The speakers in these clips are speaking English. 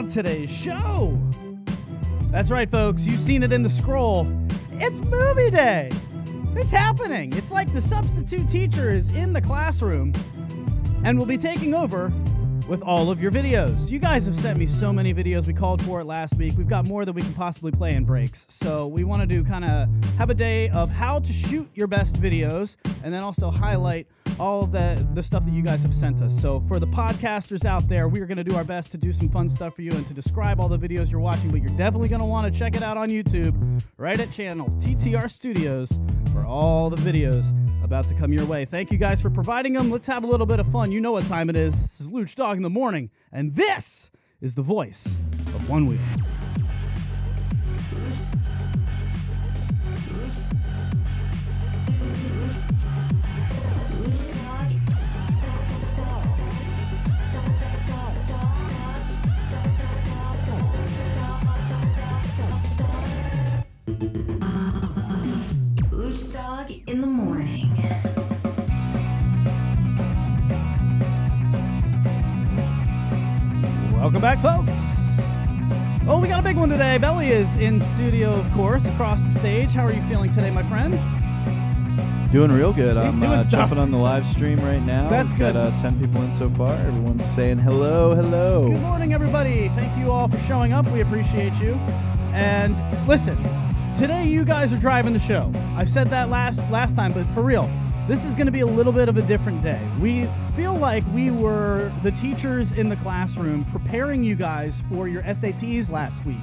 on today's show? That's right, folks. You've seen it in the scroll. It's movie day. It's happening. It's like the substitute teacher is in the classroom and will be taking over with all of your videos. You guys have sent me so many videos. We called for it last week. We've got more than we can possibly play in breaks. So we want to do kind of have a day of how to shoot your best videos and then also highlight all of the stuff that you guys have sent us. So for the podcasters out there, we are going to do our best to do some fun stuff for you and to describe all the videos you're watching, but you're definitely going to want to check it out on YouTube right at channel TTR Studios for all the videos about to come your way. Thank you guys for providing them. Let's have a little bit of fun. You know what time it is. This is Luch Dog in the morning, and this is the Voice of Onewheel. Luch Dog in the morning. Welcome back, folks. Oh, we got a big one today. Belly is in studio, of course, across the stage. How are you feeling today, my friend? Doing real good. He's I'm doing stuff. jumping on the live stream right now. That's good. Got 10 people in so far. Everyone's saying hello, hello. Good morning, everybody. Thank you all for showing up. We appreciate you. And listen, today you guys are driving the show. I said that last time, but for real, this is going to be a little bit of a different day. We feel like we were the teachers in the classroom preparing you guys for your SATs last week.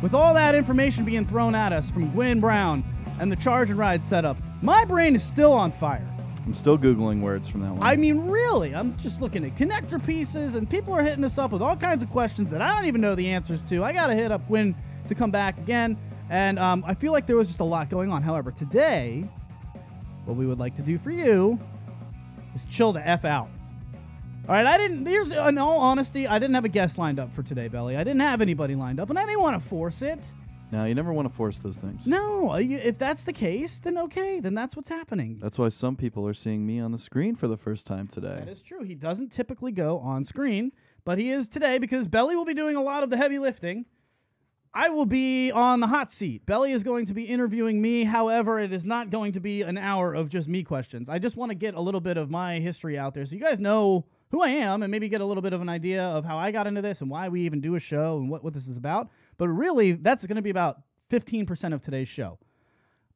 With all that information being thrown at us from Gwen Brown and the charge and ride setup, my brain is still on fire. I'm still Googling words from that one. I mean, really, I'm just looking at connector pieces, and people are hitting us up with all kinds of questions that I don't even know the answers to. I got to hit up Gwen to come back again, and I feel like there was just a lot going on. However, today, what we would like to do for you is chill the F out. All right, in all honesty, I didn't have a guest lined up for today, Belly. I didn't have anybody lined up, and I didn't want to force it. No, you never want to force those things. No, if that's the case, then okay, then that's what's happening. That's why some people are seeing me on the screen for the first time today. That is true. He doesn't typically go on screen, but he is today because Belly will be doing a lot of the heavy lifting. I will be on the hot seat. Belly is going to be interviewing me. However, it is not going to be an hour of just me questions. I just want to get a little bit of my history out there so you guys know who I am and maybe get a little bit of an idea of how I got into this and why we even do a show and what this is about. But really, that's going to be about 15% of today's show.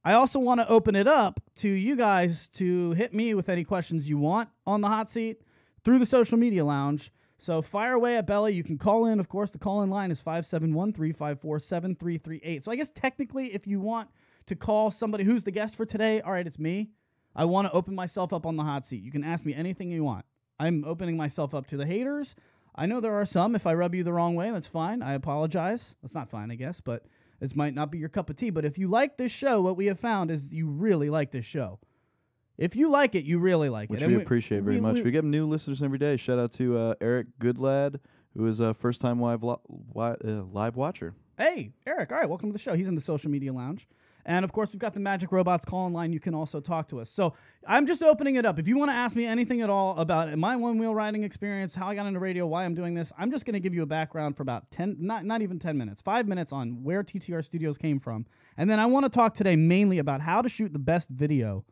I also want to open it up to you guys to hit me with any questions you want on the hot seat through the social media lounge. So fire away at Belly. You can call in. Of course, the call-in line is 571-354-7338. So I guess technically if you want to call somebody who's the guest for today, all right, it's me. I want to open myself up on the hot seat. You can ask me anything you want. I'm opening myself up to the haters. I know there are some. If I rub you the wrong way, that's fine. I apologize. That's not fine, I guess, but this might not be your cup of tea. But if you like this show, what we have found is you really like this show. If you like it, you really like Which it. we appreciate very much. We get new listeners every day. Shout out to Eric Goodlad, who is a first-time live watcher. Hey, Eric. All right, welcome to the show. He's in the social media lounge. And, of course, we've got the Magic Robots call-in line. You can also talk to us. So I'm just opening it up. If you want to ask me anything at all about my one-wheel riding experience, how I got into radio, why I'm doing this, I'm just going to give you a background for about 10, not even 10 minutes, 5 minutes on where TTR Studios came from. And then I want to talk today mainly about how to shoot the best video,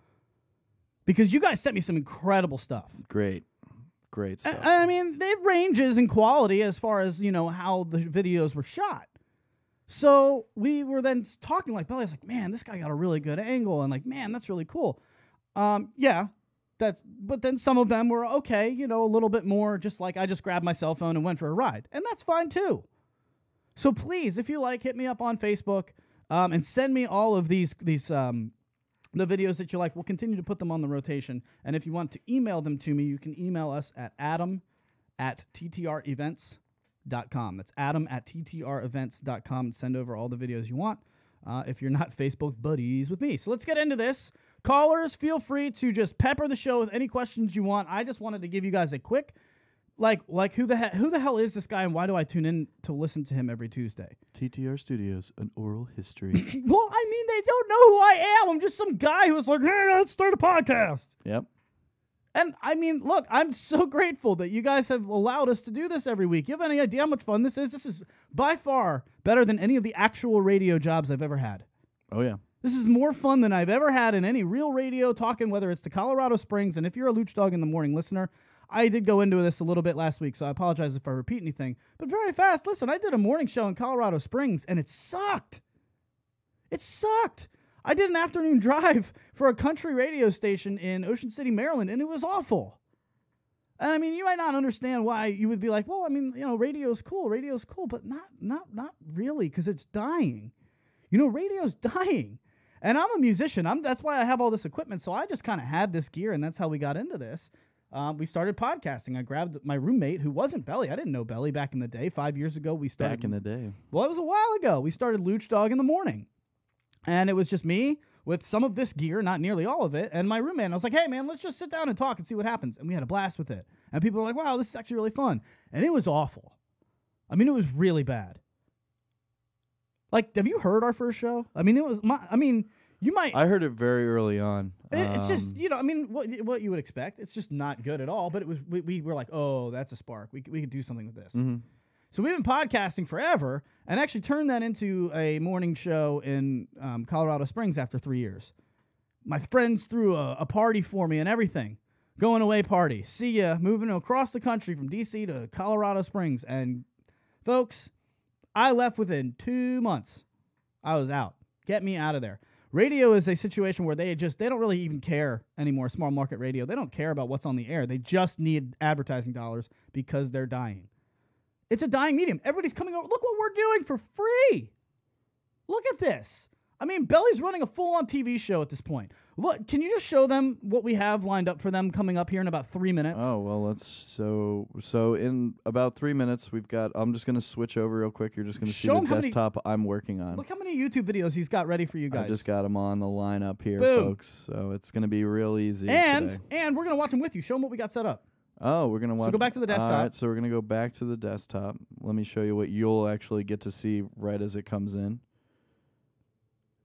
because you guys sent me some incredible stuff. Great stuff. I mean, it ranges in quality as far as, how the videos were shot. So we were then talking like, Belly's like, man, this guy got a really good angle. And like, man, that's really cool. Yeah, but then some of them were okay, a little bit more just like I just grabbed my cell phone and went for a ride. And that's fine too. So please, if you like, hit me up on Facebook and send me all of these the videos that you like. We'll continue to put them on the rotation. And if you want to email them to me, you can email us at adam@ttrevents.com. That's adam@ttrevents.com. Send over all the videos you want if you're not Facebook buddies with me. So let's get into this. Callers, feel free to just pepper the show with any questions you want. I just wanted to give you guys a quick, who the hell is this guy and why do I tune in to listen to him every Tuesday? TTR Studios, an oral history. Well, I mean, they don't know who I am. I'm just some guy who's like, hey, let's start a podcast. Yep. And I mean, look, I'm so grateful that you guys have allowed us to do this every week. You have any idea how much fun this is? This is by far better than any of the actual radio jobs I've ever had. Oh, yeah. This is more fun than I've ever had in any real radio talking, whether it's to Colorado Springs. And if you're a Luch Dog in the Morning listener, I did go into this a little bit last week, so I apologize if I repeat anything. But very fast, listen, I did a morning show in Colorado Springs, and it sucked. It sucked. I did an afternoon drive for a country radio station in Ocean City, Maryland, and it was awful. And I mean, you might not understand why you would be like, well, I mean, radio's cool, but not really, because it's dying. Radio's dying. And I'm a musician. That's why I have all this equipment. So I just kind of had this gear, and that's how we got into this. We started podcasting. I grabbed my roommate, who wasn't Belly. I didn't know Belly back in the day. 5 years ago, we started. Back in the day. Well, it was a while ago. We started Luch Dog in the Morning. And it was just me with some of this gear, not nearly all of it, and my roommate. And I was like, hey, man, let's just sit down and talk and see what happens. And we had a blast with it. And people were like, wow, this is actually really fun. And it was awful. I mean, it was really bad. Like, have you heard our first show? I mean, you might. I heard it very early on. It's just, what you would expect. It's just not good at all. But it was. We were like, oh, that's a spark. We could do something with this. Mm-hmm. So we've been podcasting forever, and actually turned that into a morning show in Colorado Springs after 3 years. My friends threw a party for me and everything. Going away party. See ya. Moving across the country from D.C. to Colorado Springs. And, folks, I left within 2 months. I was out. Get me out of there. Radio is a situation where they don't really even care anymore, small market radio. They don't care about what's on the air. They just need advertising dollars because they're dying. It's a dying medium. Everybody's coming over. Look what we're doing for free. Look at this. I mean, Belly's running a full-on TV show at this point. Look, can you just show them what we have lined up for them coming up here in about 3 minutes? Oh, well, so in about 3 minutes, we've got, I'm just going to switch over real quick. You're just going to see the desktop I'm working on. Look how many YouTube videos he's got ready for you guys. I just got them on the lineup here, Boom. folks. So it's going to be real easy And today. we're going to watch them with you. Show them what we got set up. Oh, we're going to watch. So go back to the desktop. All right, so we're going to go back to the desktop. Let me show you what you'll actually get to see right as it comes in.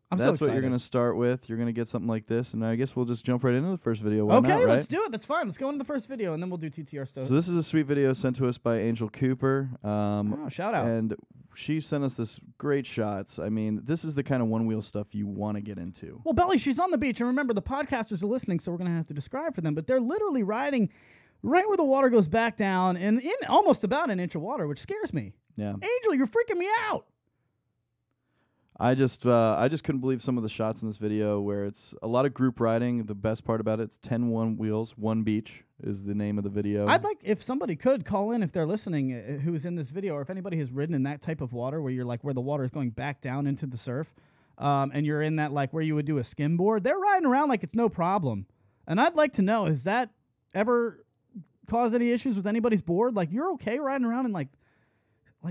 That's so excited. What you're going to start with. You're going to get something like this, and I guess we'll just jump right into the first video. Why not, right? Let's do it. That's fine. Let's go into the first video, and then we'll do TTR Studios. So this is a sweet video sent to us by Angel Cooper. Shout out. And she sent us this great shots. I mean, this is the kind of one-wheel stuff you want to get into. Well, Belly, she's on the beach, and remember, the podcasters are listening, so we're going to have to describe for them, but they're literally riding right where the water goes back down, and in almost about an inch of water, which scares me. Yeah. Angel, you're freaking me out. I just couldn't believe some of the shots in this video where it's a lot of group riding. The best part about it's 10 one-wheels, one beach is the name of the video. I'd like if somebody could call in if they're listening who's in this video, or if anybody has ridden in that type of water where you're like where the water is going back down into the surf, and you're in that like where you would do a skimboard. They're riding around like it's no problem. And I'd like to know, has that ever caused any issues with anybody's board? Like, you're okay riding around in like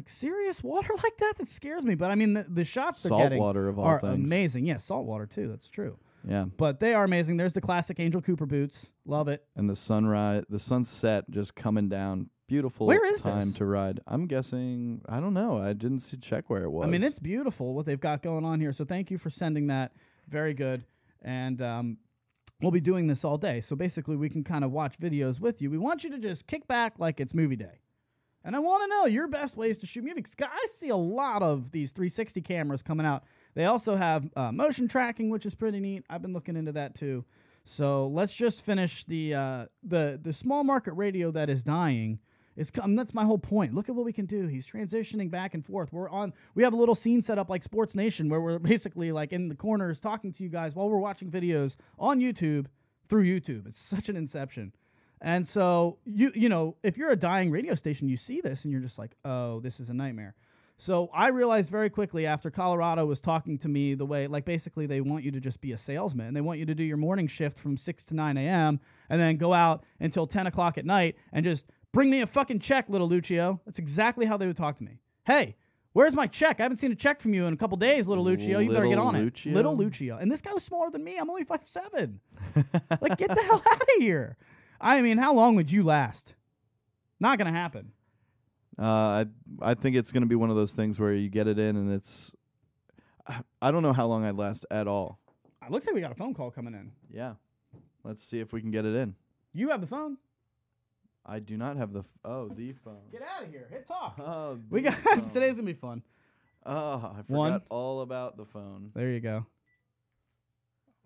serious water like that? That scares me. But I mean, the shots they're getting saltwater of all are things. amazing. Yeah, saltwater too. That's true. Yeah, but they are amazing. There's the classic Angel Cooper boots. Love it. And the sunset just coming down. Beautiful. Where is time this? to ride? I'm guessing. I don't know. I didn't check where it was. I mean, it's beautiful what they've got going on here. So thank you for sending that. Very good. And we'll be doing this all day. So basically, we can kind of watch videos with you. We want you to just kick back like it's movie day. And I want to know your best ways to shoot movies. I see a lot of these 360 cameras coming out. They also have motion tracking, which is pretty neat. I've been looking into that too. So let's just finish the small market radio that is dying. That's my whole point. Look at what we can do. He's transitioning back and forth. We have a little scene set up like Sports Nation where we're basically like in the corners talking to you guys while we're watching videos on YouTube through YouTube. It's such an inception. And so, you know, if you're a dying radio station, you see this and you're just like, oh, this is a nightmare. So I realized very quickly after Colorado was talking to me the way, like basically they want you to just be a salesman. They want you to do your morning shift from 6 to 9 a.m. and then go out until 10 o'clock at night and just bring me a fucking check, little Lucio. That's exactly how they would talk to me. Hey, where's my check? I haven't seen a check from you in a couple days, little Lucio. You better get on it. Little Lucio. And this guy was smaller than me. I'm only 5'7". Like, get the hell out of here. I mean, how long would you last? Not going to happen. I think it's going to be one of those things where you get it in and it's... I don't know how long I'd last at all. It looks like we got a phone call coming in. Yeah. Let's see if we can get it in. You have the phone. I do not have the the phone. Get out of here. Hit talk. Oh, We got phone. today's gonna be fun. Oh, I forgot One. all about the phone. There you go.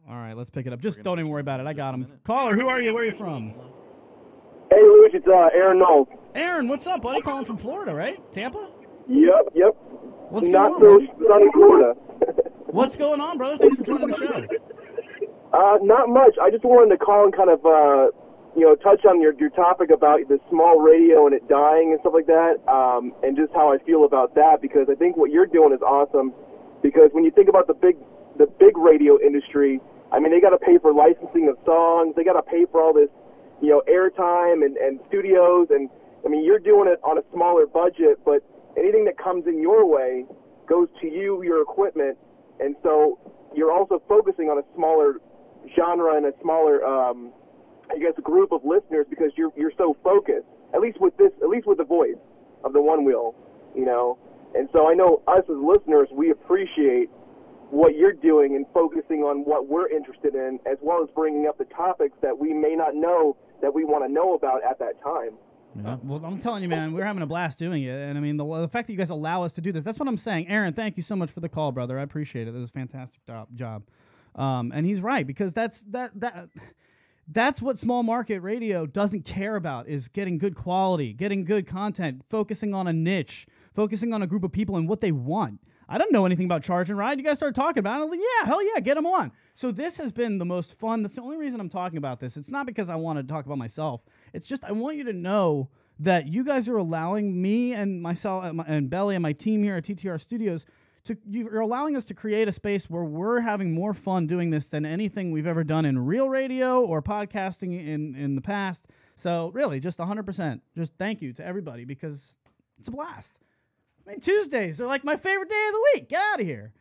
All right, let's pick it up. Just gonna don't put even you worry on about it. I just got a him. minute. Caller, who are you? Where are you from? Hey, Louis, it's Aaron Knowles. Aaron, what's up, buddy? Calling from Florida, right? Tampa? Yep. What's Not going on, so man? sunny Florida. What's going on, brother? Thanks for joining the show. Not much. I just wanted to call and kind of, touch on your topic about the small radio and it dying and stuff like that, and just how I feel about that, because I think what you're doing is awesome. Because when you think about the big radio industry, I mean, they got to pay for licensing of songs. They got to pay for all this, airtime and studios. And I mean, you're doing it on a smaller budget, but anything that comes in your way goes to you, your equipment, and so you're also focusing on a smaller genre and a smaller, group of listeners because you're so focused. At least with the Voice of the Onewheel, And so I know us as listeners, we appreciate what you're doing and focusing on what we're interested in, as well as bringing up the topics that we may not know that we want to know about at that time. Yeah. Well, I'm telling you, man, we're having a blast doing it. And I mean, the fact that you guys allow us to do this, that's what I'm saying. Aaron, thank you so much for the call, brother. I appreciate it. That was a fantastic job. And he's right, because that's what small market radio doesn't care about, is getting good quality, getting good content, focusing on a niche, focusing on a group of people and what they want. I don't know anything about Charge and Ride. You guys started talking about it. I'm like, yeah, hell yeah, get them on. So this has been the most fun. That's the only reason I'm talking about this. It's not because I want to talk about myself. It's just I want you to know that you guys are allowing me and myself and Belly and my team here at TTR Studios you're allowing us to create a space where we're having more fun doing this than anything we've ever done in real radio or podcasting in the past. So really, just 100%. Just thank you to everybody, because it's a blast. I mean, Tuesdays are like my favorite day of the week. Get out of here.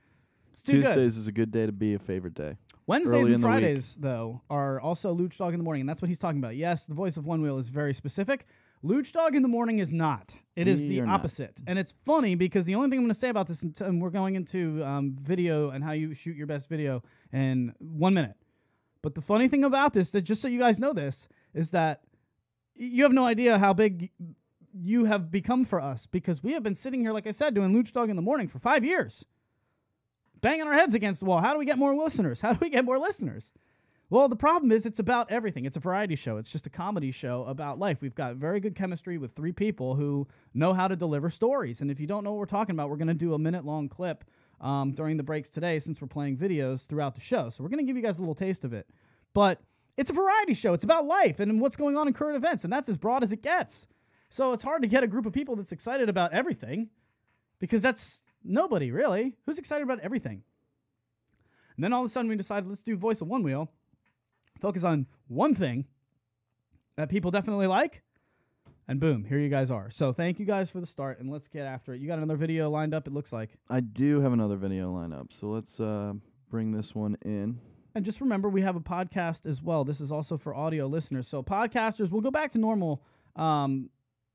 It's too Tuesdays good. is a good day to be a favorite day. Wednesdays Early and in the week. Fridays, though, are also Luch Dog in the Morning, and that's what he's talking about. Yes, the Voice of Onewheel is very specific. Luch Dog in the Morning is not. It is the You're not. opposite. And it's funny because the only thing I'm going to say about this, and we're going into video and how you shoot your best video in 1 minute. But the funny thing about this, that just so you guys know this, is that you have no idea how big you have become for us, because we have been sitting here, like I said, doing Luch Dog in the Morning for 5 years, banging our heads against the wall. How do we get more listeners? How do we get more listeners? Well, the problem is it's about everything. It's a variety show. It's just a comedy show about life. We've got very good chemistry with three people who know how to deliver stories. And if you don't know what we're talking about, we're going to do a minute-long clip during the breaks today, since we're playing videos throughout the show. So we're going to give you guys a little taste of it. But it's a variety show. It's about life and what's going on in current events, and that's as broad as it gets. So it's hard to get a group of people that's excited about everything, because that's nobody, really. Who's excited about everything? And then all of a sudden we decided, let's do Voice of Onewheel. Focus on one thing that people definitely like, and boom, here you guys are. So thank you guys for the start, and let's get after it. You got another video lined up, it looks like. I do have another video lined up, so let's bring this one in. And just remember, we have a podcast as well. This is also for audio listeners. So podcasters, we'll go back to normal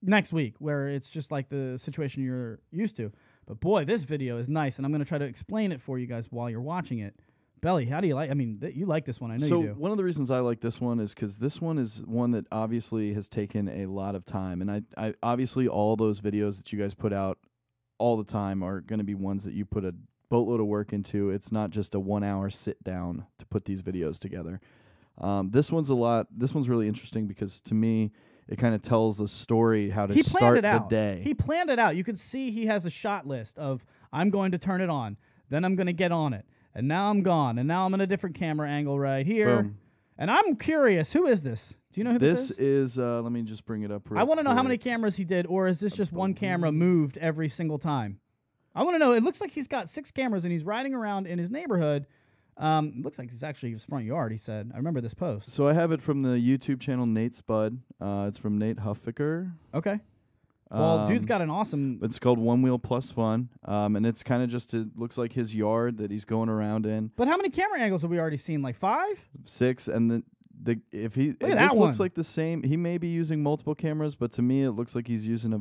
next week, where it's just like the situation you're used to. But boy, this video is nice, and I'm going to try to explain it for you guys while you're watching it. Belly, how do you like? I mean, you like this one. I know you do. So one of the reasons I like this one is because this one is one that obviously has taken a lot of time, and I obviously all those videos that you guys put out all the time are going to be ones that you put a boatload of work into. It's not just a 1 hour sit down to put these videos together. This one's really interesting because to me it kind of tells a story how to start the day. He planned it out. You can see he has a shot list of, I'm going to turn it on, then I'm going to get on it, and now I'm gone, and now I'm in a different camera angle right here. Boom. And I'm curious, who is this? Do you know who this is? This is, let me just bring it up real I want to know how many quick. cameras he did, or is this just one camera moved every single time? I want to know. It looks like he's got 6 cameras, and he's riding around in his neighborhood. It looks like it's actually his front yard, he said. I remember this post. So I have it from the YouTube channel Nate Spud. It's from Nate Huffaker. Okay. Well, dude's got an awesome... It's called Onewheel Plus Fun, and it's kind of just, it looks like his yard that he's going around in. But how many camera angles have we already seen? Like 5? 6, and then if he Look at this that looks one. like the same. He may be using multiple cameras, but to me it looks like he's using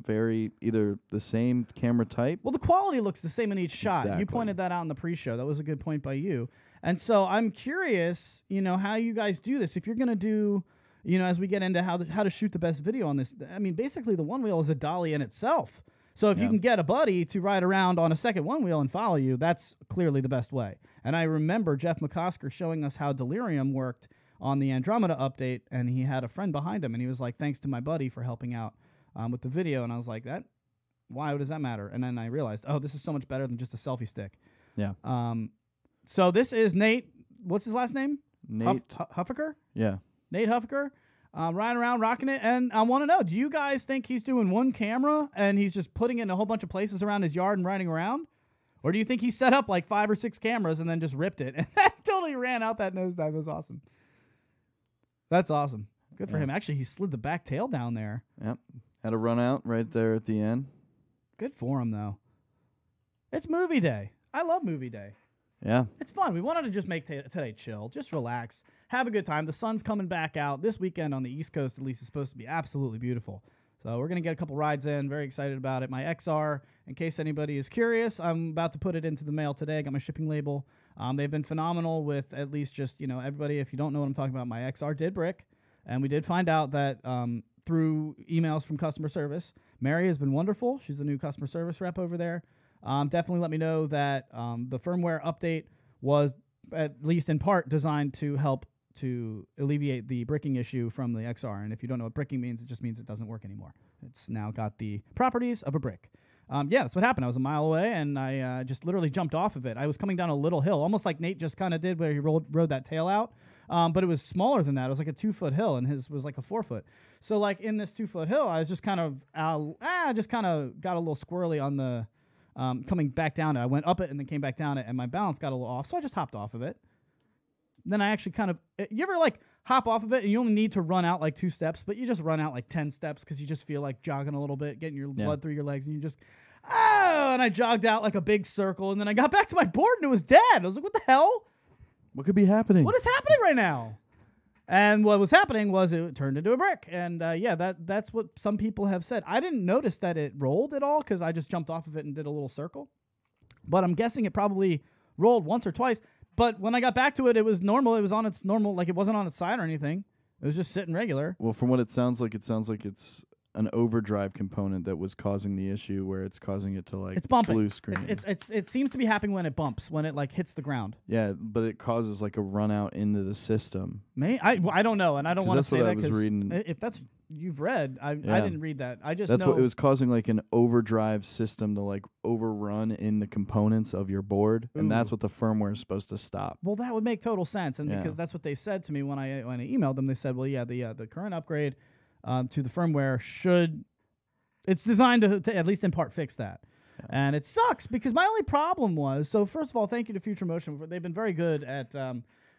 either the same camera type. Well, the quality looks the same in each shot. You Exactly. pointed that out in the pre-show. That was a good point by you. And so I'm curious, how you guys do this. If you're going to do, you know, as we get into how to shoot the best video on this. I mean, basically the one wheel is a dolly in itself. So if you can get a buddy to ride around on a second one wheel and follow you, that's clearly the best way. And I remember Jeff McCosker showing us how Delirium worked on the Andromeda update, and he had a friend behind him, and he was like, thanks to my buddy for helping out with the video. And I was like, why does that matter? And then I realized, oh, this is so much better than just a selfie stick. Yeah. So this is Nate. What's his last name? Nate Huffaker? Yeah. Nate Huffaker. Riding around, rocking it. And I want to know, do you guys think he's doing one camera and he's just putting it in a whole bunch of places around his yard and riding around? Or do you think he set up like 5 or 6 cameras and then just ripped it? And that totally ran out that nosedive. That was awesome. That's awesome. Good for him. Actually, he slid the back tail down there. Yep. Had a run out right there at the end. Good for him, though. It's movie day. I love movie day. Yeah. It's fun. We wanted to just make today chill, just relax, have a good time. The sun's coming back out. This weekend on the East Coast, at least, is supposed to be absolutely beautiful. So we're going to get a couple rides in. Very excited about it. My XR, in case anybody is curious, I'm about to put it into the mail today. I got my shipping label. They've been phenomenal with at least just, you know, everybody, if you don't know what I'm talking about, my XR did brick. And we did find out that through emails from customer service, Mary has been wonderful. She's the new customer service rep over there. Definitely let me know that the firmware update was, at least in part, designed to help to alleviate the bricking issue from the XR. And if you don't know what bricking means, it just means it doesn't work anymore. It's now got the properties of a brick. Yeah, that's what happened. I was a mile away, and I just literally jumped off of it. I was coming down a little hill, almost like Nate just kind of did where he rode that tail out. But it was smaller than that. It was like a 2-foot hill, and his was like a 4-foot. So like in this 2-foot hill, I was just kind of got a little squirrely on the coming back down it. I went up it and then came back down it, and my balance got a little off, so I just hopped off of it. Then I actually kind of, you ever like hop off of it and you only need to run out like 2 steps, but you just run out like 10 steps because you just feel like jogging a little bit, getting your blood through your legs, and you just, and I jogged out like a big circle, and then I got back to my board and it was dead. I was like, what the hell? What could be happening? What is happening right now? And what was happening was it turned into a brick. And yeah, that's what some people have said. I didn't notice that it rolled at all because I just jumped off of it and did a little circle. But I'm guessing it probably rolled once or twice. But when I got back to it, it was normal. It was on its normal, like it wasn't on its side or anything. It was just sitting regular. Well, from what it sounds like it's an overdrive component that was causing the issue, where it's causing it to like it's bumping. blue screen. It seems to be happening when it bumps, when it like hits the ground. Yeah, but it causes like a run out into the system. I don't know, and I don't want to say that because if that's you've read, I didn't read that. I just know what it was causing, like an overdrive system to like overrun in the components of your board, and that's what the firmware is supposed to stop. Well, that would make total sense, and because that's what they said to me when I emailed them. They said, well, yeah, the current upgrade to the firmware it's designed to at least in part fix that. Yeah. And it sucks because my only problem was, so first of all, thank you to Future Motion. They've been very good at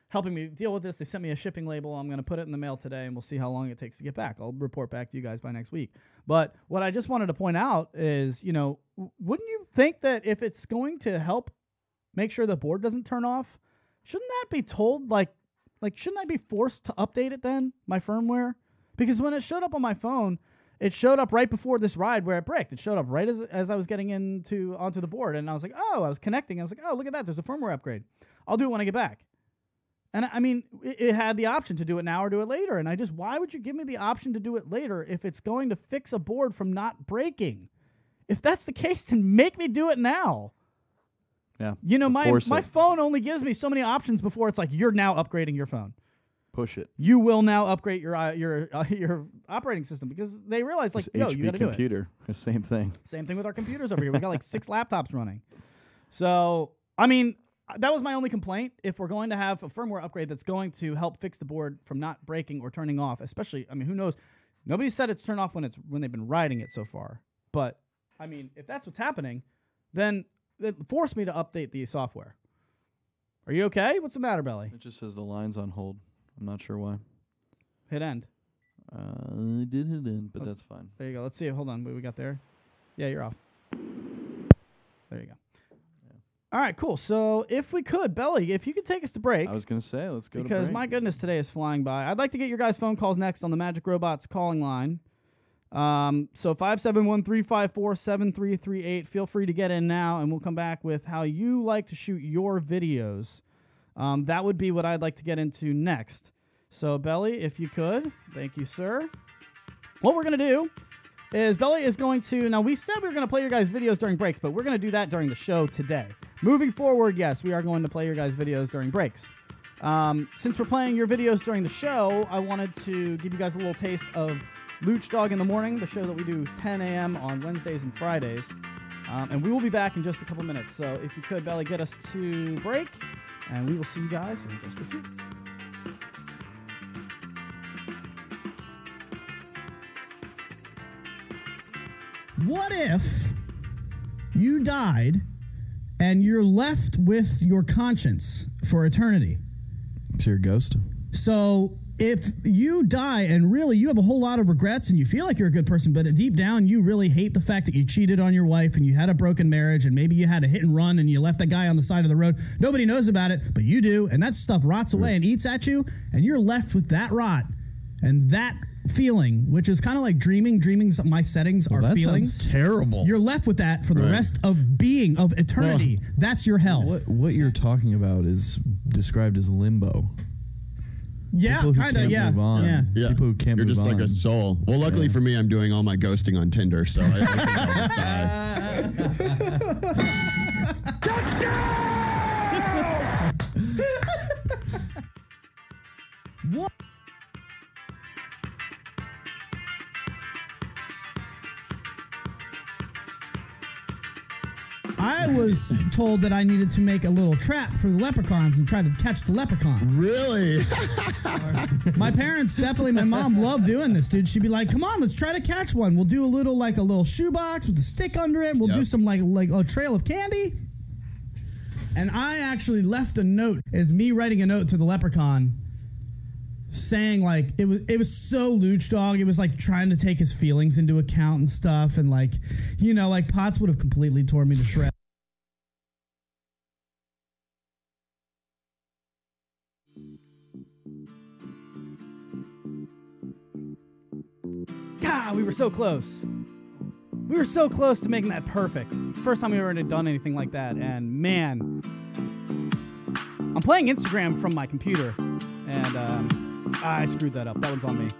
helping me deal with this. They sent me a shipping label. I'm going to put it in the mail today, and we'll see how long it takes to get back. I'll report back to you guys by next week. But what I just wanted to point out is, you know, wouldn't you think that if it's going to help make sure the board doesn't turn off, shouldn't that be told, like shouldn't I be forced to update it then, my firmware? Because when it showed up on my phone, it showed up right before this ride where it bricked. It showed up right as I was getting onto the board, and I was like, oh, I was connecting. I was like, oh, look at that. There's a firmware upgrade. I'll do it when I get back. And I mean, it had the option to do it now or do it later. And why would you give me the option to do it later if it's going to fix a board from not breaking? If that's the case, then make me do it now. Yeah. You know, my phone only gives me so many options before it's like, you're now upgrading your phone. Push it. You will now upgrade your operating system because they realize, like, yo, you got to do it. Computer, the same thing. Same thing with our computers over here. We got like 6 laptops running. So, I mean, that was my only complaint. If we're going to have a firmware upgrade that's going to help fix the board from not breaking or turning off, especially, I mean, who knows? Nobody said it's turned off when they've been riding it so far. But I mean, if that's what's happening, then it forced me to update the software. Are you okay? What's the matter, Belly? It just says the line's on hold. I'm not sure why. Hit end. I did hit end, but that's fine. There you go. Let's see. Hold on. What we got there? Yeah, you're off. There you go. Yeah. All right, cool. So if we could, Belly, if you could take us to break. I was going to say, let's go to break. Because my goodness, today is flying by. I'd like to get your guys' phone calls next on the Magic Robots calling line. So 571-354-7338. Feel free to get in now, and we'll come back with how you like to shoot your videos. That would be what I'd like to get into next. So, Belly, if you could. Thank you, sir. What we're going to do is Belly is going to... Now, we said we were going to play your guys' videos during breaks, but we're going to do that during the show today. Moving forward, yes, we are going to play your guys' videos during breaks. Since we're playing your videos during the show, I wanted to give you guys a little taste of Luch Dog in the Morning, the show that we do 10 a.m. on Wednesdays and Fridays. And we will be back in just a couple minutes. So if you could, Belly, get us to break, and we will see you guys in just a few. What if you died and you're left with your conscience for eternity? To your ghost? So if you die and really you have a whole lot of regrets and you feel like you're a good person, but deep down you really hate the fact that you cheated on your wife and you had a broken marriage and maybe you had a hit and run and you left that guy on the side of the road. Nobody knows about it, but you do, and that stuff rots away and eats at you, and you're left with that rot and that feeling, which is kind of like dreaming. My settings are feelings. Sounds terrible. You're left with that for the rest of being, of eternity. That's your hell. What you're talking about is described as limbo. Yeah, kind of, yeah. Yeah. People who can't You're move on. just like a soul. Well, luckily for me, I'm doing all my ghosting on Tinder, so I think I'll just die. What? I was told that I needed to make a little trap for the leprechauns and try to catch the leprechauns. Really? My parents definitely, my mom loved doing this, dude. She'd be like, come on, let's try to catch one. We'll do a little shoebox with a stick under it. We'll do some like a trail of candy. And I actually left a note as me writing a note to the leprechaun saying like it was so Luch Dog. It was like trying to take his feelings into account and stuff, and like, you know, like Potts would have completely torn me to shreds. God, we were so close. We were so close to making that perfect. It's the first time we ever had done anything like that, and man, I'm playing Instagram from my computer, and I screwed that up. That one's on me.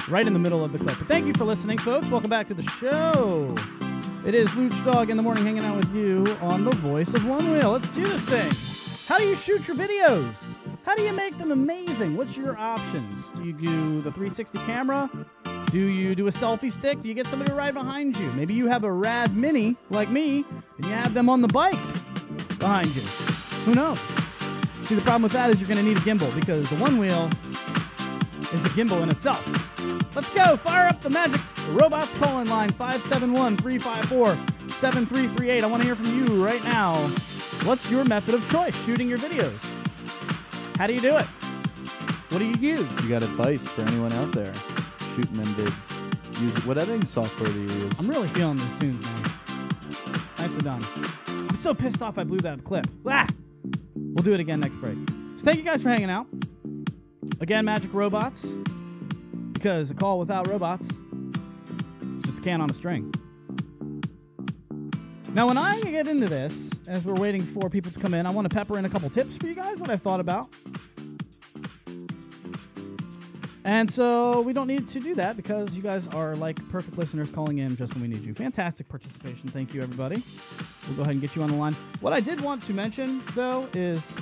Right in the middle of the clip. But thank you for listening, folks. Welcome back to the show. It is Luch Dog in the Morning hanging out with you on the Voice of Onewheel. Let's do this thing. How do you shoot your videos? How do you make them amazing? What's your options? Do you do the 360 camera? Do you do a selfie stick? Do you get somebody to ride behind you? Maybe you have a rad mini like me, and you have them on the bike behind you. Who knows? See, the problem with that is you're going to need a gimbal, because the one wheel is a gimbal in itself. Let's go. Fire up the magic robots call-in line, 571-354-7338. I want to hear from you right now. What's your method of choice shooting your videos? How do you do it? What do you use? You got advice for anyone out there shooting them vids? Use what editing software do you use? I'm really feeling these tunes, man. Nicely done. I'm so pissed off I blew that clip. Ah! We'll do it again next break. So thank you guys for hanging out. Again, Magic Robots, because a call without robots is just a can on a string. Now, when I get into this, as we're waiting for people to come in, I want to pepper in a couple tips for you guys that I've thought about. And so we don't need to do that because you guys are like perfect listeners calling in just when we need you. Fantastic participation. Thank you, everybody. We'll go ahead and get you on the line. What I did want to mention, though, is...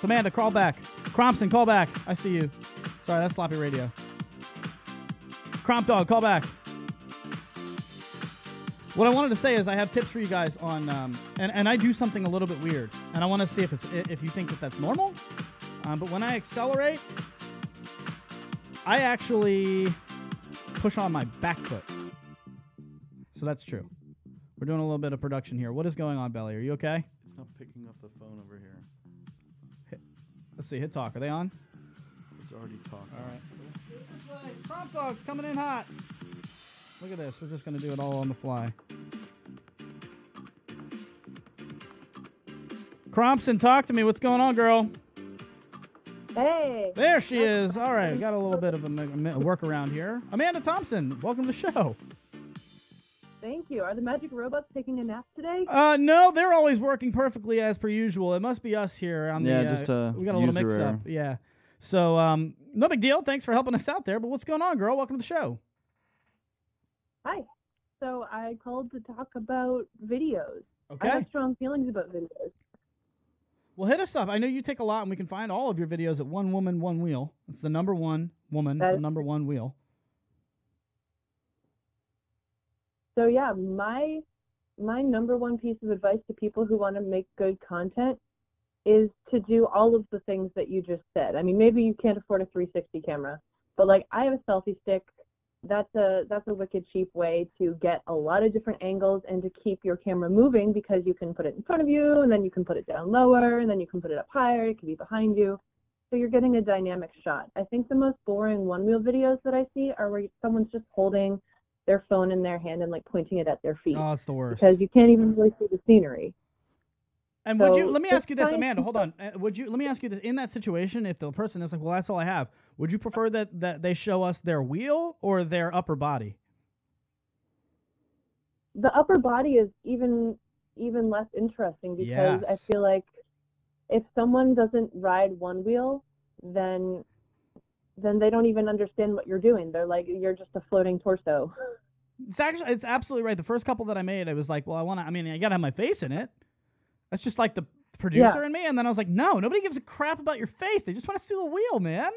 Amanda, call back. Crompson, call back. I see you. Sorry, that's sloppy radio. Cromp Dog, call back. What I wanted to say is I have tips for you guys on, and I do something a little bit weird, and I want to see if you think that that's normal. But when I accelerate, I actually push on my back foot. So that's true. We're doing a little bit of production here. What is going on, Belly? Are you okay? It's not picking up the phone over here. Let's see, hit talk. Are they on? It's already talking. All right. So let's do it this way. Prompt Dog's coming in hot. Look at this. We're just going to do it all on the fly. Crompson, talk to me. What's going on, girl? Hey. There she is. All right. Got a little bit of a workaround here. Amanda Thompson, welcome to the show. Thank you. Are the magic robots taking a nap today? No, they're always working perfectly as per usual. It must be us here on Yeah, the. just we got a little user mix error. up. Yeah. So no big deal. Thanks for helping us out there. But what's going on, girl? Welcome to the show. Hi. So I called to talk about videos. Okay. I have strong feelings about videos. Well, hit us up. I know you take a lot, and we can find all of your videos at One Woman, One Wheel. It's the number one woman, the number one wheel. So yeah, my number one piece of advice to people who want to make good content is to do all of the things that you just said. I mean, maybe you can't afford a 360 camera, but like I have a selfie stick. That's a wicked cheap way to get a lot of different angles and to keep your camera moving, because you can put it in front of you and then you can put it down lower and then you can put it up higher. It can be behind you. So you're getting a dynamic shot. I think the most boring one wheel videos that I see are where someone's just holding their phone in their hand and like pointing it at their feet. Oh, it's the worst. Because you can't even really see the scenery. And So would you, let me ask you this, just Amanda, hold on. Let me ask you this, in that situation, if the person is like, well, that's all I have, would you prefer that they show us their wheel or their upper body? The upper body is even less interesting, because Yes. I feel like if someone doesn't ride one wheel, then they don't even understand what you're doing. They're like, you're just a floating torso. It's absolutely right. The first couple that I made, I was like, well, I got to have my face in it. That's just like the producer in me. And then I was like, no, nobody gives a crap about your face. They just want to see the wheel, man.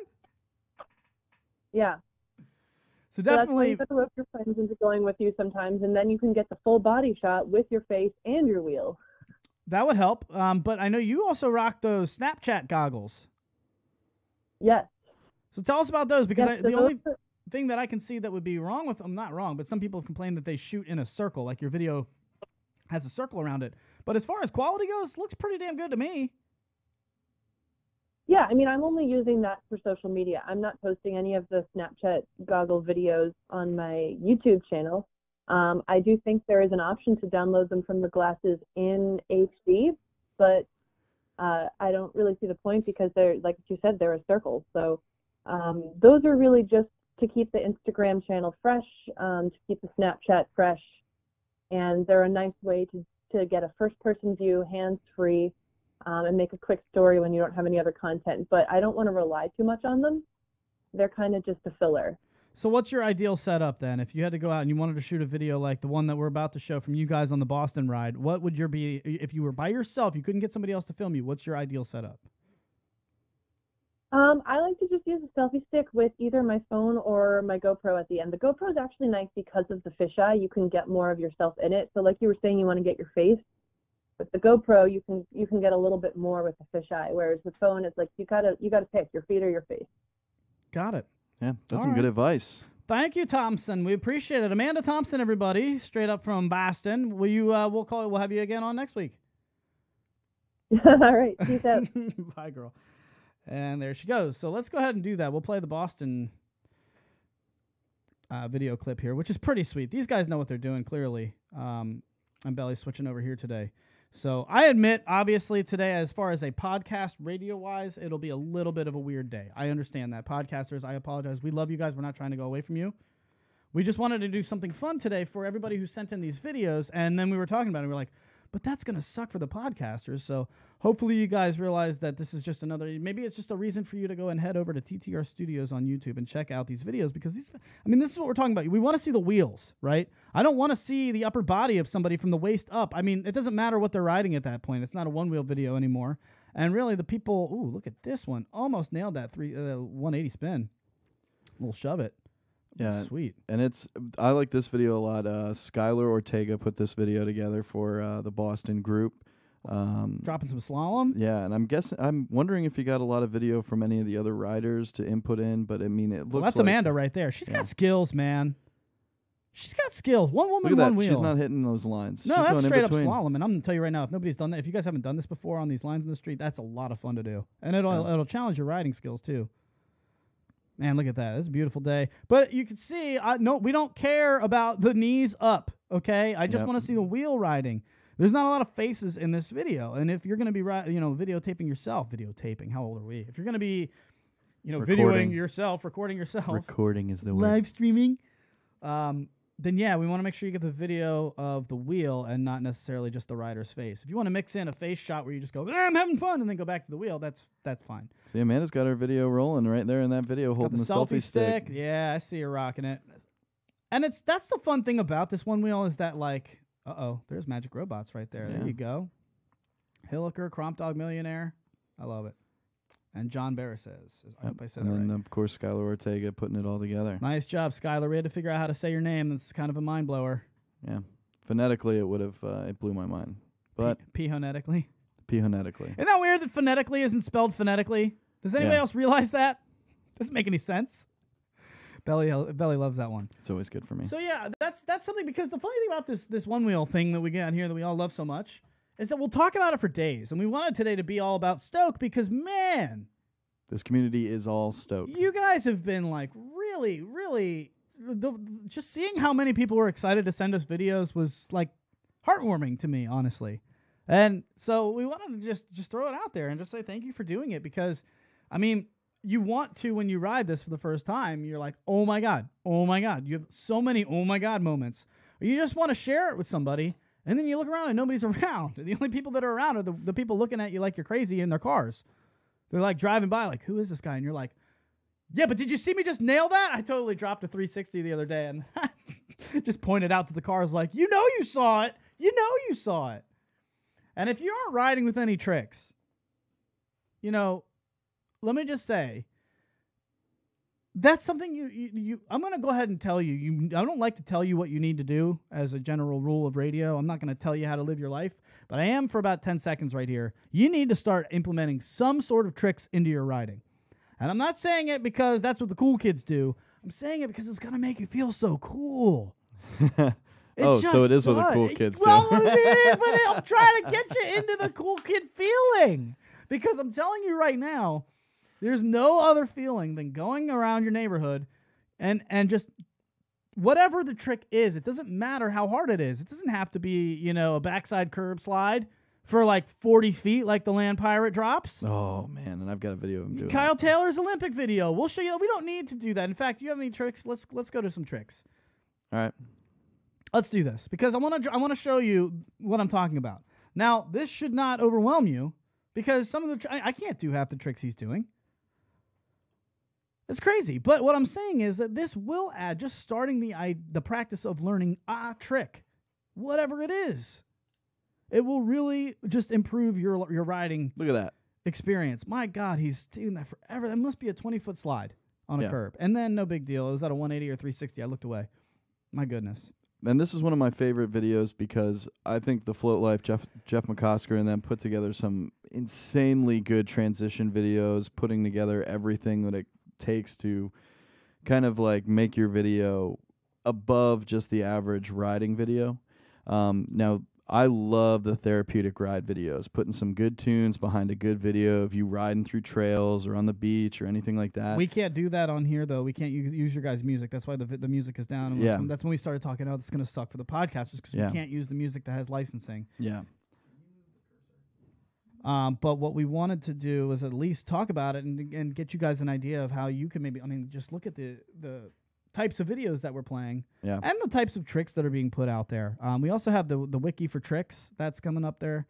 Yeah. So So that's why definitely, you got to rope your friends into going with you sometimes, and then you can get the full body shot with your face and your wheel. that would help. But I know you also rock those Snapchat goggles. Yes. So tell us about those, because Yes, the so only those thing that I can see that would be wrong with them, not wrong, but some people have complained that they shoot in a circle, like your video has a circle around it. But as far as quality goes, looks pretty damn good to me. Yeah, I mean, I'm only using that for social media. I'm not posting any of the Snapchat goggle videos on my YouTube channel. I do think there is an option to download them from the glasses in HD, but I don't really see the point, because they're, like you said, they're a circle. So those are really just to keep the Instagram channel fresh, to keep the Snapchat fresh, and they're a nice way to get a first-person view, hands-free, and make a quick story when you don't have any other content. But I don't want to rely too much on them. They're kind of just a filler. So what's your ideal setup then? If you had to go out and you wanted to shoot a video like the one that we're about to show from you guys on the Boston ride, what would your be, if you were by yourself, you couldn't get somebody else to film you, what's your ideal setup? I like to just use a selfie stick with either my phone or my GoPro at the end. The GoPro is actually nice because of the fisheye. You can get more of yourself in it. So like you were saying, you want to get your face. With the GoPro, you can get a little bit more with the fisheye, whereas the phone is like you gotta pick your feet or your face. Got it. Yeah, that's All some right. good advice. Thank you, Thompson. We appreciate it. Amanda Thompson, everybody, straight up from Boston. Will you? We'll have you again on next week. All right, peace out. Bye, girl. And there she goes. So let's go ahead and do that. We'll play the Boston video clip here, which is pretty sweet. These guys know what they're doing, clearly. I'm belly switching over here today. So I admit, obviously, today, as far as a podcast radio-wise, it'll be a little bit of a weird day. I understand that. Podcasters, I apologize. We love you guys. We're not trying to go away from you. We just wanted to do something fun today for everybody who sent in these videos, and then we were talking about it. We were like, but that's going to suck for the podcasters. So hopefully you guys realize that this is just another, maybe it's just a reason for you to go and head over to TTR Studios on YouTube and check out these videos, because these, I mean, this is what we're talking about. We want to see the wheels, right? I don't want to see the upper body of somebody from the waist up. I mean, it doesn't matter what they're riding at that point. It's not a one-wheel video anymore. And really the people, ooh, look at this one. Almost nailed that 180 spin. We'll shove it. Yeah, Sweet. And I like this video a lot. Skylar Ortega put this video together for the Boston group. Dropping some slalom. Yeah, and I'm wondering if you got a lot of video from any of the other riders to input in, but I mean, it looks Well, that's like Amanda right there. She's got skills, man. She's got skills. One woman, Look at one that. wheel. She's not hitting those lines. No, She's that's going in straight up between. slalom. And I'm going to tell you right now, if nobody's done that, if you guys haven't done this before on these lines in the street, that's a lot of fun to do. And it'll challenge your riding skills too. Man, look at that. It's a beautiful day. But you can see, no, we don't care about the knees up, okay? I just want to see the wheel riding. There's not a lot of faces in this video. And if you're going to be, videotaping yourself, how old are we? If you're going to be, videoing yourself, recording yourself. Recording is the word. Live streaming. then yeah, we want to make sure you get the video of the wheel and not necessarily just the rider's face. If you want to mix in a face shot where you just go, I'm having fun, and then go back to the wheel, that's fine. See, Amanda's got her video rolling right there in that video, holding the selfie stick. Yeah, I see her rocking it. And that's the fun thing about this one wheel is that, like, there's Magic Robots right there. Yeah. There you go. Hilliker, Cromp Dog Millionaire. I love it. And John Barris says, I hope I said that right. And then, of course, Skylar Ortega putting it all together. Nice job, Skylar. We had to figure out how to say your name. That's kind of a mind blower. Yeah. Phonetically, it would have, it blew my mind. But P-honetically. P-honetically. Isn't that weird that phonetically isn't spelled phonetically? Does anybody else realize that? Doesn't make any sense. Belly loves that one. It's always good for me. So yeah, that's something, because the funny thing about this one wheel thing that we got here that we all love so much is that we'll talk about it for days. And we wanted today to be all about Stoke because, man, this community is all stoked. you guys have been like really, really, just seeing how many people were excited to send us videos was like heartwarming to me, honestly. And so we wanted to just throw it out there and just say thank you for doing it, because, I mean, you want to, when you ride this for the first time, you're like, oh my God. You have so many oh my God moments. Or you just want to share it with somebody, and then you look around and nobody's around. And the only people that are around are the people looking at you like you're crazy in their cars. They're like driving by like, who is this guy? And you're like, yeah, but did you see me just nail that? I totally dropped a 360 the other day and just pointed out to the cars like, you saw it. You saw it. And if you aren't riding with any tricks, let me just say, that's something you I'm going to go ahead and tell you. I don't like to tell you what you need to do as a general rule of radio. I'm not going to tell you how to live your life, but I am for about 10 seconds right here. You need to start implementing some sort of tricks into your riding. And I'm not saying it because that's what the cool kids do. I'm saying it because it's going to make you feel so cool. So it is what the cool kids do. Well, but I'm trying to get you into the cool kid feeling, because I'm telling you right now, there's no other feeling than going around your neighborhood and just whatever the trick is. It doesn't matter how hard it is. It doesn't have to be, a backside curb slide for like 40 feet like the Land Pirate drops. Oh, man, and I've got a video of him doing Kyle Taylor's Olympic video. We'll show you. We don't need to do that. In fact, do you have any tricks? Let's go to some tricks. All right. Let's do this, because I want to show you what I'm talking about. Now, this should not overwhelm you, because some of the I can't do half the tricks he's doing. It's crazy. But what I'm saying is that this will add, just starting the practice of learning a trick, whatever it is, it will really just improve your riding. Look at that experience. My God, he's doing that forever. That must be a 20-foot slide on a curb. And then no big deal. It was at a 180 or 360. I looked away. My goodness. And this is one of my favorite videos, because I think the Float Life, Jeff McCosker, and them put together some insanely good transition videos, putting together everything that it takes to kind of like make your video above just the average riding video. Now, I love the therapeutic ride videos, putting some good tunes behind a good video of you riding through trails or on the beach or anything like that. We can't do that on here, though. We can't use your guys' music. That's why the music is down. And that's when we started talking, this is going to suck for the podcast, just because we can't use the music that has licensing. Yeah. But what we wanted to do was at least talk about it and get you guys an idea of how you can maybe, just look at the types of videos that we're playing and the types of tricks that are being put out there. We also have the wiki for tricks that's coming up there.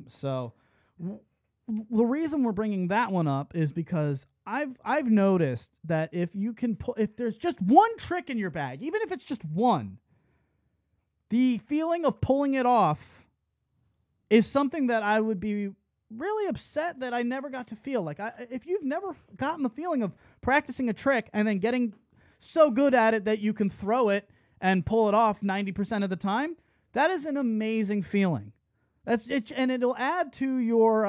So the reason we're bringing that one up is because I've noticed that if there's just one trick in your bag, even if it's just one, the feeling of pulling it off is something that I would be really upset that I never got to feel. Like, if you've never gotten the feeling of practicing a trick and then getting so good at it that you can throw it and pull it off 90% of the time, that is an amazing feeling. That's it, and it'll add to your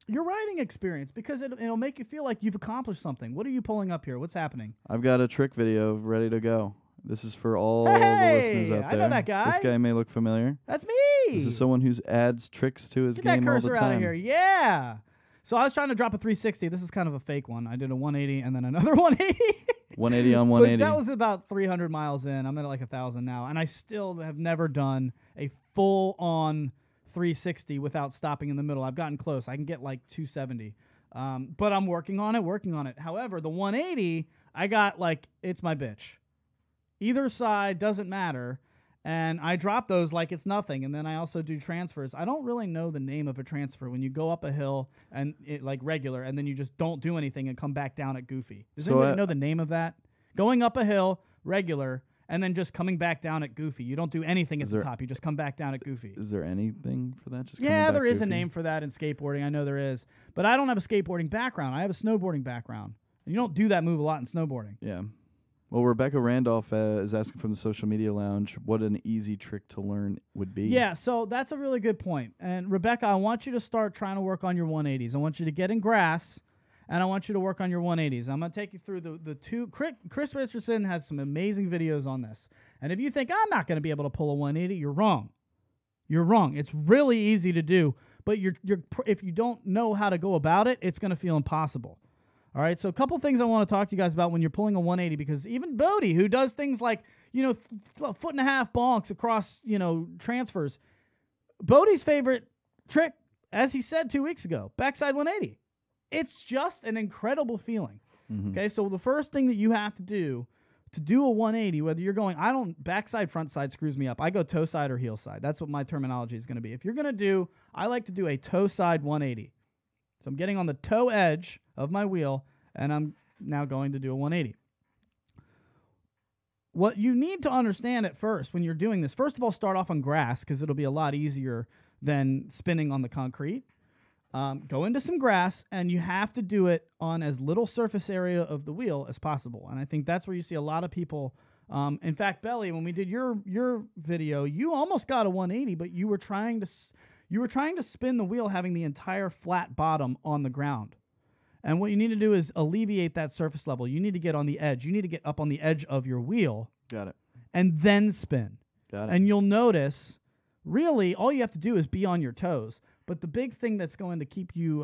riding experience, because it'll make you feel like you've accomplished something. What are you pulling up here? What's happening? I've got a trick video ready to go. This is for all the listeners out there. I know that guy. This guy may look familiar. That's me. This is someone who adds tricks to his game all the time. Get that cursor out of here. Yeah. So I was trying to drop a 360. This is kind of a fake one. I did a 180 and then another 180. 180 on 180. That was about 300 miles in. I'm at like 1,000 now. And I still have never done a full-on 360 without stopping in the middle. I've gotten close. I can get like 270. But I'm working on it. However, the 180, I got like, it's my bitch. Either side doesn't matter. And I drop those like it's nothing. And then I also do transfers. I don't really know the name of a transfer when you go up a hill and like regular, and then you just don't do anything and come back down at goofy. Does anybody know the name of that? Going up a hill, regular, and then just coming back down at goofy. You don't do anything at the top. You just come back down at goofy. Is there anything for that? Just yeah, there is a name for that in skateboarding. I know there is. But I don't have a skateboarding background. I have a snowboarding background. And you don't do that move a lot in snowboarding. Yeah. Well, Rebecca Randolph is asking from the Social Media Lounge what an easy trick to learn would be. Yeah, so that's a really good point. And Rebecca, I want you to start trying to work on your 180s. I want you to get in grass, and I want you to work on your 180s. I'm going to take you through the two. Chris Richardson has some amazing videos on this. And if you think I'm not going to be able to pull a 180, you're wrong. You're wrong. It's really easy to do, but if you don't know how to go about it, it's going to feel impossible. All right, so a couple things I want to talk to you guys about when you're pulling a 180, because even Bodie, who does things like, foot and a half bonks across, transfers, Bodie's favorite trick, as he said 2 weeks ago, backside 180. It's just an incredible feeling. Mm-hmm. Okay, so the first thing that you have to do a 180, whether you're going, backside, front side screws me up. I go toe side or heel side. That's what my terminology is going to be. If you're going to I like to do a toe side 180. So I'm getting on the toe edge of my wheel, and I'm now going to do a 180. What you need to understand at first when you're doing this, first of all, start off on grass because it'll be a lot easier than spinning on the concrete. Go into some grass, and you have to do it on as little surface area of the wheel as possible. And I think that's where you see a lot of people. In fact, Belly, when we did your video, you almost got a 180, but you were trying to spin the wheel having the entire flat bottom on the ground. And what you need to do is alleviate that surface level. You need to get on the edge. You need to get up on the edge of your wheel. Got it. And then spin. Got it. And you'll notice, really, all you have to do is be on your toes. But the big thing that's going to keep you,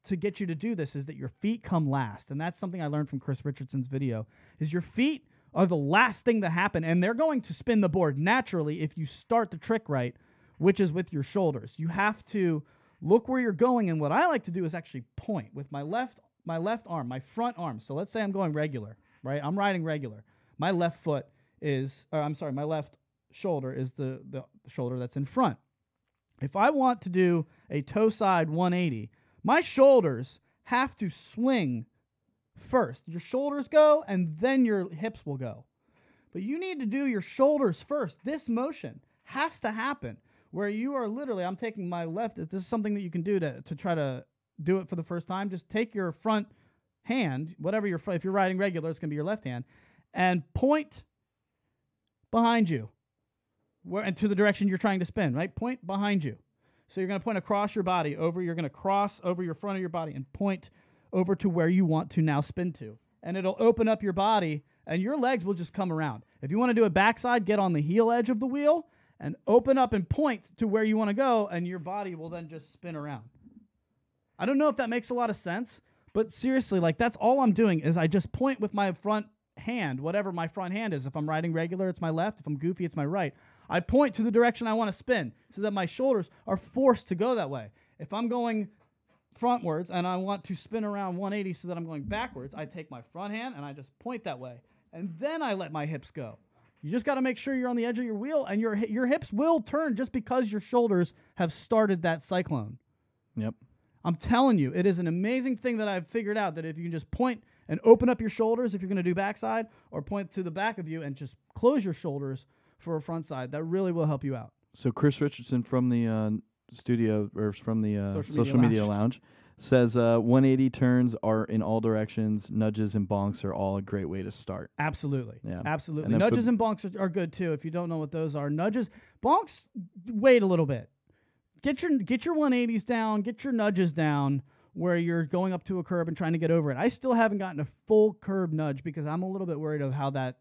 to get you to do this is that your feet come last. And that's something I learned from Chris Richardson's video, is your feet are the last thing to happen. And they're going to spin the board naturally if you start the trick right, which is with your shoulders. You have to look where you're going, and what I like to do is actually point with my left arm, my front arm. So let's say I'm going regular, right? I'm riding regular. My left my left shoulder is the shoulder that's in front. If I want to do a toe side 180, my shoulders have to swing first. Your shoulders go, and then your hips will go. But you need to do your shoulders first. This motion has to happen. Where you are literally, I'm taking my left. This is something that you can do to try to do it for the first time. Just take your front hand, if you're riding regular, it's going to be your left hand, and point behind you, and to the direction you're trying to spin, right? Point behind you. So you're going to point across your body, you're going to cross over your front of your body and point over to where you want to now spin to. And it'll open up your body, and your legs will just come around. If you want to do a backside, get on the heel edge of the wheel, and open up and point to where you want to go, and your body will then just spin around. I don't know if that makes a lot of sense, but seriously, that's all I'm doing is I just point with my front hand, whatever my front hand is. If I'm riding regular, it's my left. If I'm goofy, it's my right. I point to the direction I want to spin so that my shoulders are forced to go that way. If I'm going frontwards and I want to spin around 180 so that I'm going backwards, I take my front hand and I just point that way, and then I let my hips go. You just got to make sure you're on the edge of your wheel, and your hips will turn just because your shoulders have started that cyclone. Yep. I'm telling you, it is an amazing thing that I've figured out, that if you can just point and open up your shoulders if you're going to do backside, or point to the back of you and just close your shoulders for a front side, that really will help you out. So Chris Richardson from the studio, or from the Social Media Lounge, says 180 turns are in all directions. Nudges and bonks are all a great way to start. Absolutely. Yeah. Absolutely. Nudges and bonks are good too. If you don't know what those are, bonks, wait a little bit. Get your 180s down, get your nudges down where you're going up to a curb and trying to get over it. I still haven't gotten a full curb nudge because I'm a little bit worried of how that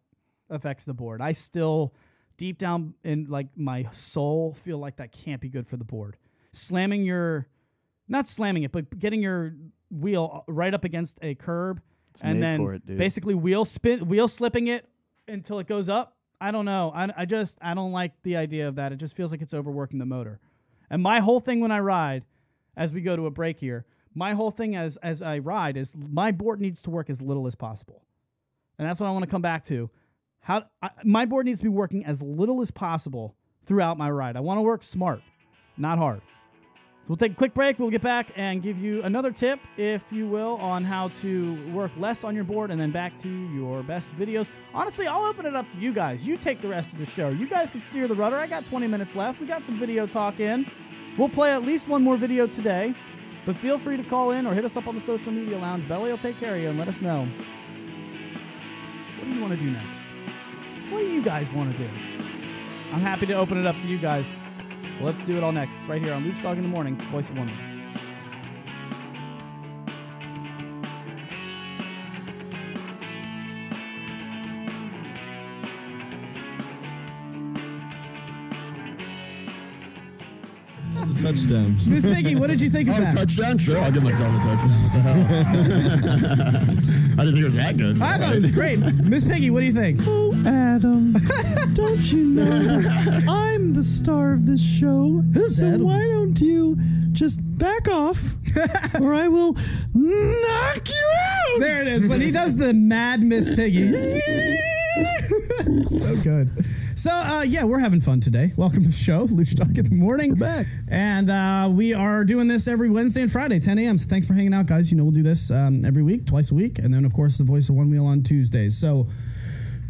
affects the board. I still, deep down in my soul, feel like that can't be good for the board. Not slamming it, but getting your wheel right up against a curb, and then basically wheel slipping it until it goes up. I don't know. I don't like the idea of that. It just feels like it's overworking the motor. And my whole thing when I ride, as we go to a break here, my whole thing as I ride is my board needs to work as little as possible. And that's what I want to come back to. My board needs to be working as little as possible throughout my ride. I want to work smart, not hard. We'll take a quick break. We'll get back and give you another tip, if you will, on how to work less on your board and then back to your best videos. Honestly, I'll open it up to you guys. You take the rest of the show. You guys can steer the rudder. I got 20 minutes left. We got some video talk in. We'll play at least one more video today, but feel free to call in or hit us up on the social media lounge. Belly will take care of you and let us know. What do you want to do next? What do you guys want to do? I'm happy to open it up to you guys. Let's do it all next. It's right here on Luch Dog in the Morning, Voice of Onewheel. Touchdown. Miss Piggy, what did you think of that? Touchdown? Sure, I'll give myself a touchdown. What the hell? I didn't think it was that good. I thought it was great. Miss Piggy, what do you think? Oh, Adam, don't you know I'm the star of this show? So Adam? why don't you just back off, or I will knock you out? There it is. When he does the mad Miss Piggy. So good. So, yeah, we're having fun today. Welcome to the show, Luch Talk in the Morning. We're back. And we are doing this every Wednesday and Friday, 10 a.m. So thanks for hanging out, guys. You know, we'll do this every week, twice a week. And then, of course, the Voice of Onewheel on Tuesdays. So,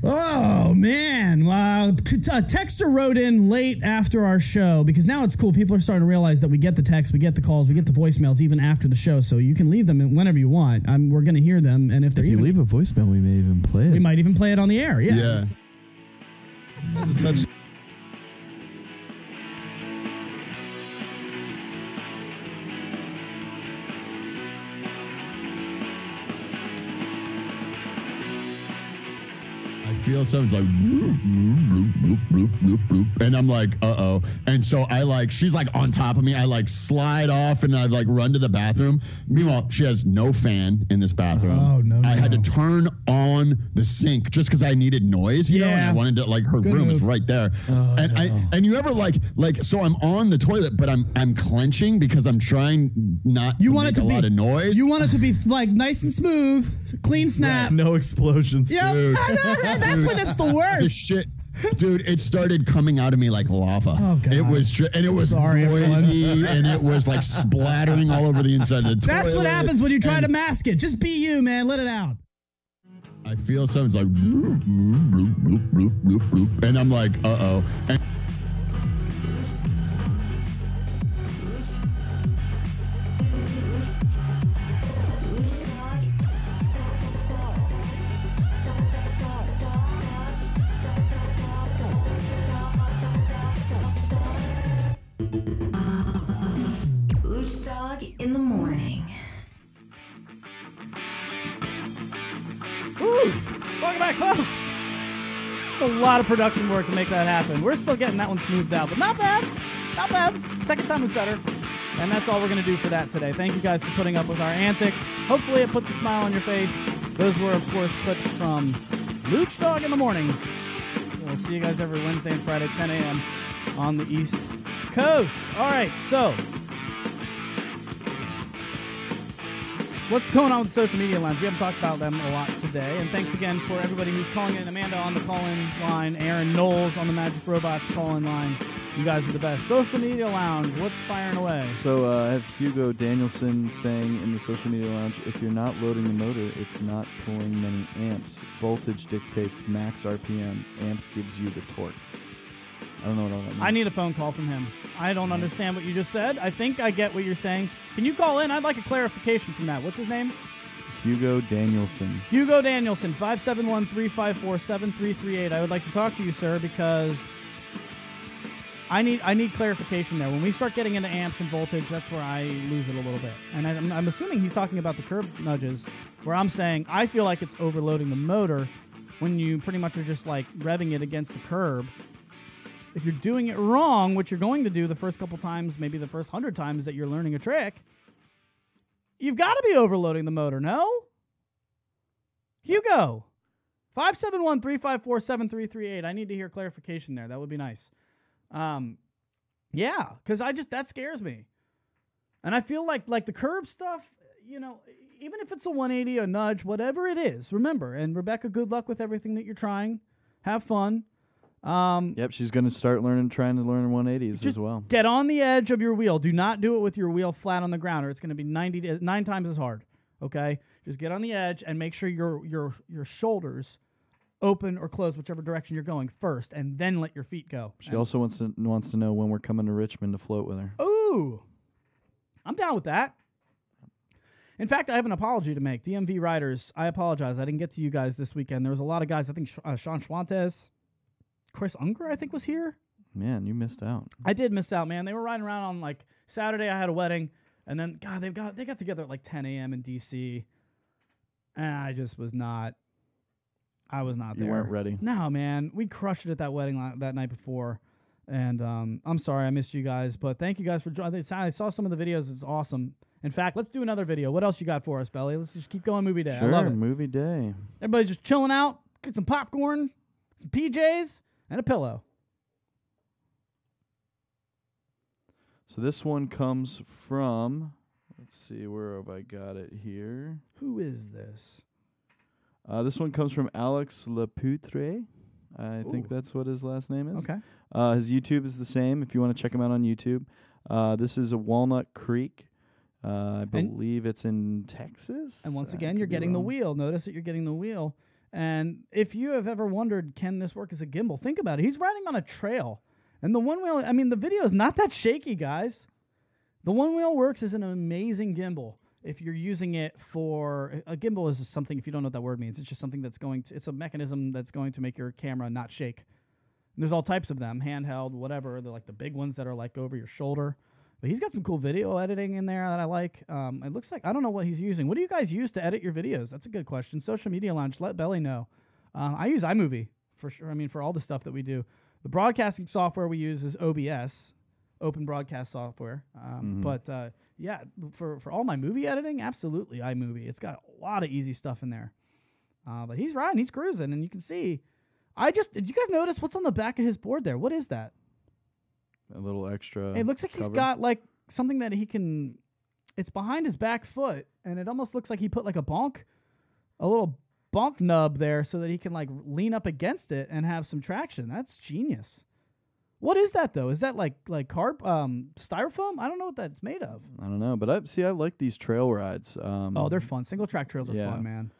oh, man. A texter wrote in late after our show, because now it's cool. People are starting to realize that we get the texts, we get the calls, we get the voicemails even after the show. So you can leave them whenever you want. We're going to hear them. And if they're If you even, leave a voicemail, we may even play it. we might even play it on the air. Yeah. Yeah. Touch. I feel something's like, and I'm like, uh-oh. And so she's like on top of me. I like slide off and I like run to the bathroom. Meanwhile, she has no fan in this bathroom. Oh, no, I had no. to turn on the sink just because I needed noise, you know, and I Yeah. wanted to, like, her Good room is move. right there. Oh, And and you ever like, so I'm on the toilet, but I'm clenching because I'm trying not You to want make it to a be lot of noise. You want it to be like nice and smooth, clean snap. No explosions. Yep. Dude. I know, that's when it's the This worst. shit, dude, it started coming out of me like lava. Oh, God. It was and it was Sorry, everyone. noisy, and it was like splattering all over the inside of the toilet. That's what happens when you try and to mask it. Just be you, man. Let it out. I feel something's like, and I'm like, uh-oh. And Luch Dog in the Morning. Woo! Welcome back, folks. Just a lot of production work to make that happen. We're still getting that one smoothed out, but not bad. Not bad. Second time was better. And that's all we're going to do for that today. Thank you guys for putting up with our antics. Hopefully it puts a smile on your face. Those were, of course, clips from Luch Dog in the Morning. We'll see you guys every Wednesday and Friday, 10 a.m. on the East Coast. All right, so what's going on with the social media lines? We haven't talked about them a lot today. And thanks again for everybody who's calling in. Amanda on the call-in line. Aaron Knowles on the Magic Robots call-in line. You guys are the best. Social media lounge, what's firing away? So I have Hugo Danielson saying in the social media lounge, if you're not loading the motor, it's not pulling many amps. Voltage dictates max RPM. Amps gives you the torque. I don't know what all that means. I need a phone call from him. I don't understand what you just said. I think I get what you're saying. Can you call in? I'd like a clarification from that. What's his name? Hugo Danielson. Hugo Danielson, 571-354-7338. I would like to talk to you, sir, because I need clarification there. When we start getting into amps and voltage, that's where I lose it a little bit. And I'm assuming he's talking about the curb nudges, where I'm saying I feel like it's overloading the motor when you pretty much are just like revving it against the curb. If you're doing it wrong, which you're going to do the first couple times, maybe the first 100 times that you're learning a trick, you've got to be overloading the motor, no? Hugo, 571-354-7338. I need to hear clarification there. That would be nice. Yeah, because that scares me. And I feel like the curb stuff, you know, even if it's a 180, a nudge, whatever it is, remember, and Rebecca, good luck with everything that you're trying. Have fun. Yep, she's going to start trying to learn 180s as well. Get on the edge of your wheel. Do not do it with your wheel flat on the ground, or it's going to be 9 times as hard. Okay, just get on the edge and make sure your shoulders open or close whichever direction you're going first, and then let your feet go. She also wants to know when we're coming to Richmond to float with her. Ooh, I'm down with that. In fact, I have an apology to make. DMV riders, I apologize. I didn't get to you guys this weekend. There was a lot of guys. I think Sean Schwantes, Chris Unger, I think, was here. Man, you missed out. I did miss out, man. They were riding around on, like, Saturday. I had a wedding, and then, God, they got together at, like, 10 a.m. in D.C., and I just was not. I was not there. You weren't ready. No, man. We crushed it at that wedding that night before, and I'm sorry I missed you guys, but thank you guys for joining. I saw some of the videos. It's awesome. In fact, let's do another video. What else you got for us, Belly? Let's just keep going movie day. Sure, I love it. movie day. Everybody's just chilling out, get some popcorn, some PJs, and a pillow. So this one comes from, let's see, where have I got it here? Who is this? This one comes from Alex Lepoutre. I think that's what his last name is. Okay. His YouTube is the same if you want to check him out on YouTube. This is a Walnut Creek. I believe it's in Texas. And once again, you're getting the wheel. Notice that you're getting the wheel. And if you have ever wondered, can this work as a gimbal? Think about it. He's riding on a trail. And the one wheel, I mean, the video is not that shaky, guys. The one wheel works as an amazing gimbal. If you're using it for, a gimbal is something, if you don't know what that word means, it's just something that's going to, it's a mechanism that's going to make your camera not shake. And there's all types of them, handheld, whatever. They're like the big ones that are like over your shoulder. But he's got some cool video editing in there that I like. It looks like, I don't know what he's using. What do you guys use to edit your videos? That's a good question. Social Media Lounge, let Belly know. I use iMovie for sure. I mean, for all the stuff that we do. The broadcasting software we use is OBS, Open Broadcast Software. But yeah, for all my movie editing, absolutely iMovie. It's got a lot of easy stuff in there. But he's riding, he's cruising, and you can see. Did you guys notice what's on the back of his board there? What is that? A little extra. It looks like he's got like something that he can. It's behind his back foot, and it almost looks like he put like a little bonk nub there, so that he can like lean up against it and have some traction. That's genius. What is that though? Is that like styrofoam? I don't know what that's made of. I don't know, but I like these trail rides. They're fun. Single track trails are fun, man.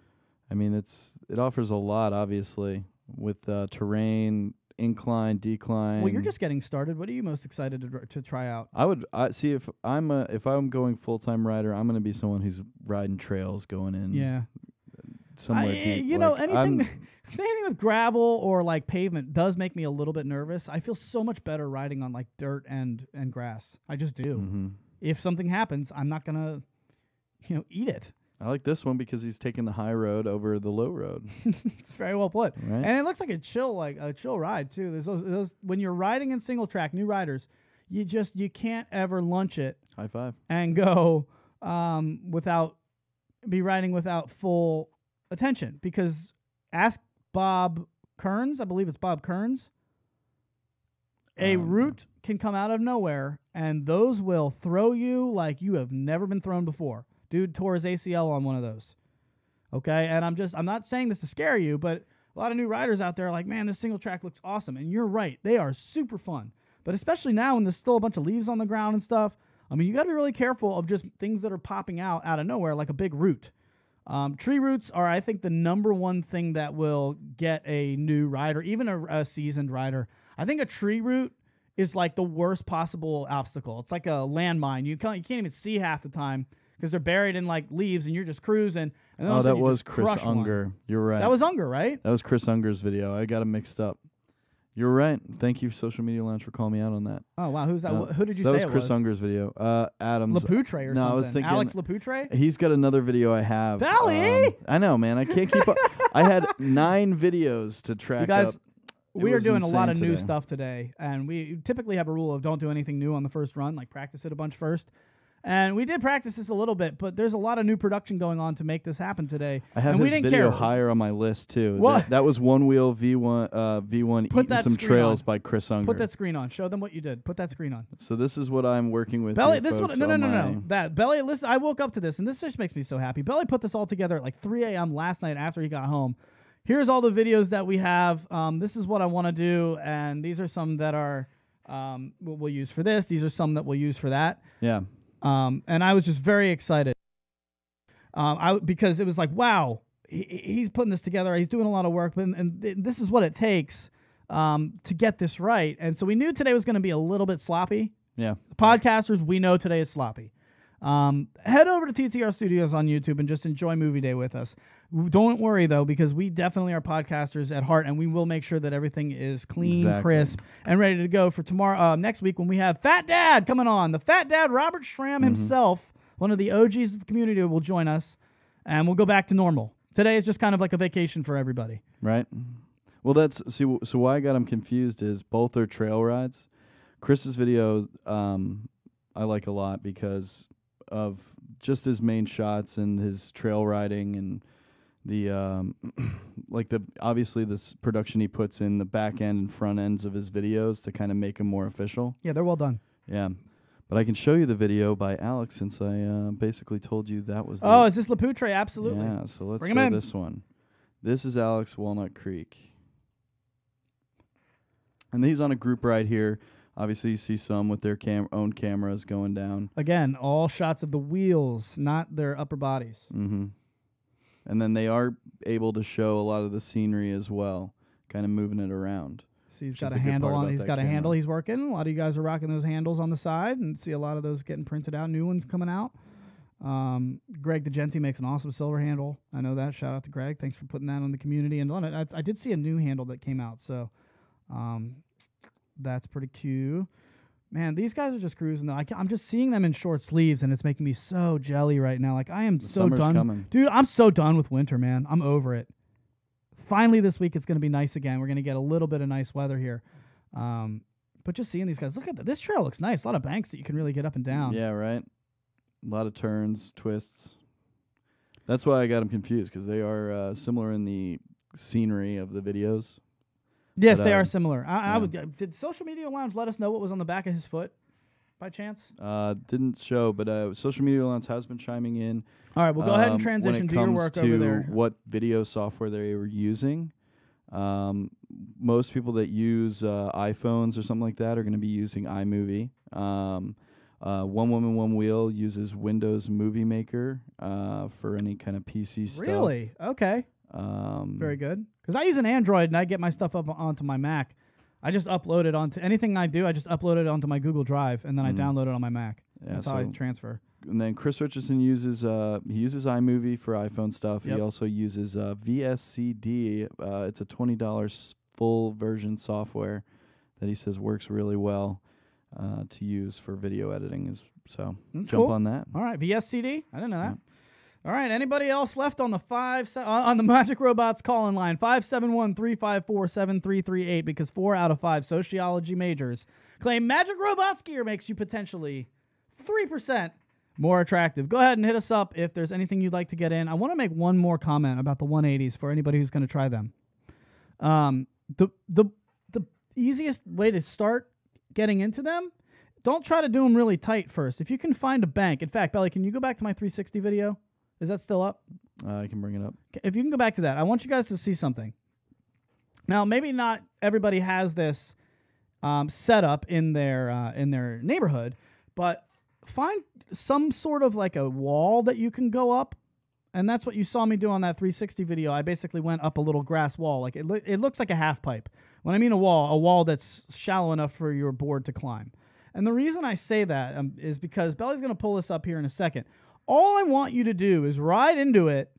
I mean, it offers a lot, obviously, with terrain. Incline, decline. Well, you're just getting started. What are you most excited to try out? I see if I'm going full-time rider, I'm going to be someone who's riding trails going in. Yeah. Somewhere deep. Anything with gravel or like pavement does make me a little bit nervous. I feel so much better riding on like dirt and grass. I just do. Mm-hmm. If something happens, I'm not going to, eat it. I like this one because he's taking the high road over the low road. It's very well put, right? And it looks like a chill ride too. There's those when you're riding in single track, new riders, you can't ever lunch it. High five and go without riding without full attention, because ask Bob Kearns, I believe it's Bob Kearns. A route can come out of nowhere, and those will throw you like you have never been thrown before. Dude tore his ACL on one of those. Okay, and I'm not saying this to scare you, but a lot of new riders out there are like, man, this single track looks awesome. And you're right, they are super fun. But especially now when there's still a bunch of leaves on the ground and stuff, I mean, you got to be really careful of just things that are popping out of nowhere, like a big root. Tree roots are, I think, the number one thing that will get a new rider, even a seasoned rider. I think a tree root is like the worst possible obstacle. It's like a landmine. You can't even see half the time, because they're buried in like leaves, and you're just cruising. And then that was Chris Unger. You're right. That was Unger, right? That was Chris Unger's video. I got them mixed up. You're right. Thank you, Social Media Lounge, for calling me out on that. Oh wow, who's that? Who did you say it was? That was Chris Unger's video. Adams. Lepoutre or something. No, I was thinking Alex Lepoutre. He's got another video I have. Belly. I know, man. I can't keep up. I had 9 videos to track. You guys, up. We are doing a lot of today. new stuff today, and we typically have a rule of don't do anything new on the first run, like practice it a bunch first. And we did practice this a little bit, but there's a lot of new production going on to make this happen today. I have and his we didn't video care. higher on my list too. What? That was One Wheel V1 Put Eating that Some screen Trails on. by Chris Unger. Put that screen on. Show them what you did. Put that screen on. So this is what I'm working with. Belly, here, this folks, one, on no. That Belly, listen. I woke up to this, and this just makes me so happy. Belly put this all together at like 3 a.m. last night after he got home. here's all the videos that we have. This is what I want to do, and these are some that are we'll use for this. These are some that we'll use for that. Yeah. And I was just very excited because it was like, wow, he's putting this together. He's doing a lot of work, and this is what it takes to get this right. And so we knew today was going to be a little bit sloppy. Yeah. Podcasters, we know today is sloppy. Head over to TTR Studios on YouTube and just enjoy Movie Day with us. Don't worry, though, because we definitely are podcasters at heart, and we will make sure that everything is clean, crisp, and ready to go for tomorrow, next week when we have Fat Dad coming on. The Fat Dad, Robert Schramm himself, one of the OGs of the community, will join us, and we'll go back to normal. Today is just kind of like a vacation for everybody. Right. Well, so why I got him confused is both are trail rides. Chris's video I like a lot because of just his main shots and his trail riding and the obviously this production he puts in the back end and front ends of his videos to kind of make them more official. Yeah, they're well done. Yeah. But I can show you the video by Alex since I basically told you that was Oh, is this Laputre? Absolutely. Yeah, so let's Bring show him in. this one. This is Alex Walnut Creek. And he's on a group ride here. Obviously, you see some with their own cameras going down. Again, all shots of the wheels, not their upper bodies. Mm-hmm. And then they are able to show a lot of the scenery as well, kind of moving it around. See, he's got a handle on. He's got a handle he's working. A lot of you guys are rocking those handles on the side, and see a lot of those getting printed out. New ones coming out. Greg DeGenti makes an awesome silver handle. I know that. Shout out to Greg. Thanks for putting that on the community. And I did see a new handle that came out, so that's pretty cute. Man, these guys are just cruising, though. I'm just seeing them in short sleeves, and it's making me so jelly right now. Like, I am so done. Coming. Dude, I'm so done with winter, man. I'm over it. Finally, this week, it's going to be nice again. We're going to get a little bit of nice weather here. But just seeing these guys, look at that. This trail looks nice. A lot of banks that you can really get up and down. Yeah, right? A lot of turns, twists. That's why I got them confused, because they are similar in the scenery of the videos. Yes, they are similar. Did Social Media Lounge let us know what was on the back of his foot, by chance? Didn't show, but Social Media Lounge has been chiming in. All right, we'll go ahead and transition to your work over there. What video software they were using. Most people that use iPhones or something like that are going to be using iMovie. One Woman, One Wheel uses Windows Movie Maker for any kind of PC stuff. Really? Okay. Very good. Because I use an Android and I get my stuff up onto my Mac. I just upload it onto anything I do. I just upload it onto my Google Drive and then I download it on my Mac. Yeah, that's how I transfer. And then Chris Richardson uses iMovie for iPhone stuff. Yep. He also uses VSCD. It's a $20 full version software that he says works really well to use for video editing. So that's jump cool. on that. All right, VSCD. I didn't know that. All right, anybody else left on the on the Magic Robots call-in line? 571-354-7338, because 4 out of 5 sociology majors claim Magic Robots gear makes you potentially 3% more attractive. Go ahead and hit us up if there's anything you'd like to get in. I want to make one more comment about the 180s for anybody who's going to try them. The easiest way to start getting into them, don't try to do them really tight first. If you can find a bank. In fact, Belly, can you go back to my 360 video? Is that still up? I can bring it up. If you can go back to that, I want you guys to see something. Now, maybe not everybody has this set up in their neighborhood, but find some sort of like a wall that you can go up, and that's what you saw me do on that 360 video. I basically went up a little grass wall. Like it looks like a half pipe. When I mean a wall that's shallow enough for your board to climb. And the reason I say that is because Belly's going to pull this up here in a second. All I want you to do is ride into it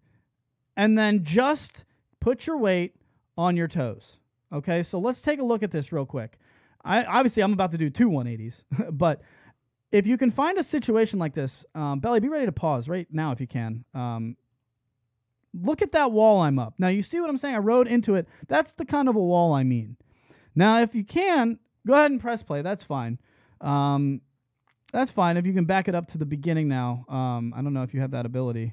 and then just put your weight on your toes. Okay, so let's take a look at this real quick. Obviously, I'm about to do 2 180s, but if you can find a situation like this, Belly, be ready to pause right now if you can. Look at that wall I'm up. Now, you see what I'm saying? I rode into it. That's the kind of a wall I mean. Now, if you can, go ahead and press play. That's fine. That's fine if you can back it up to the beginning now. I don't know if you have that ability.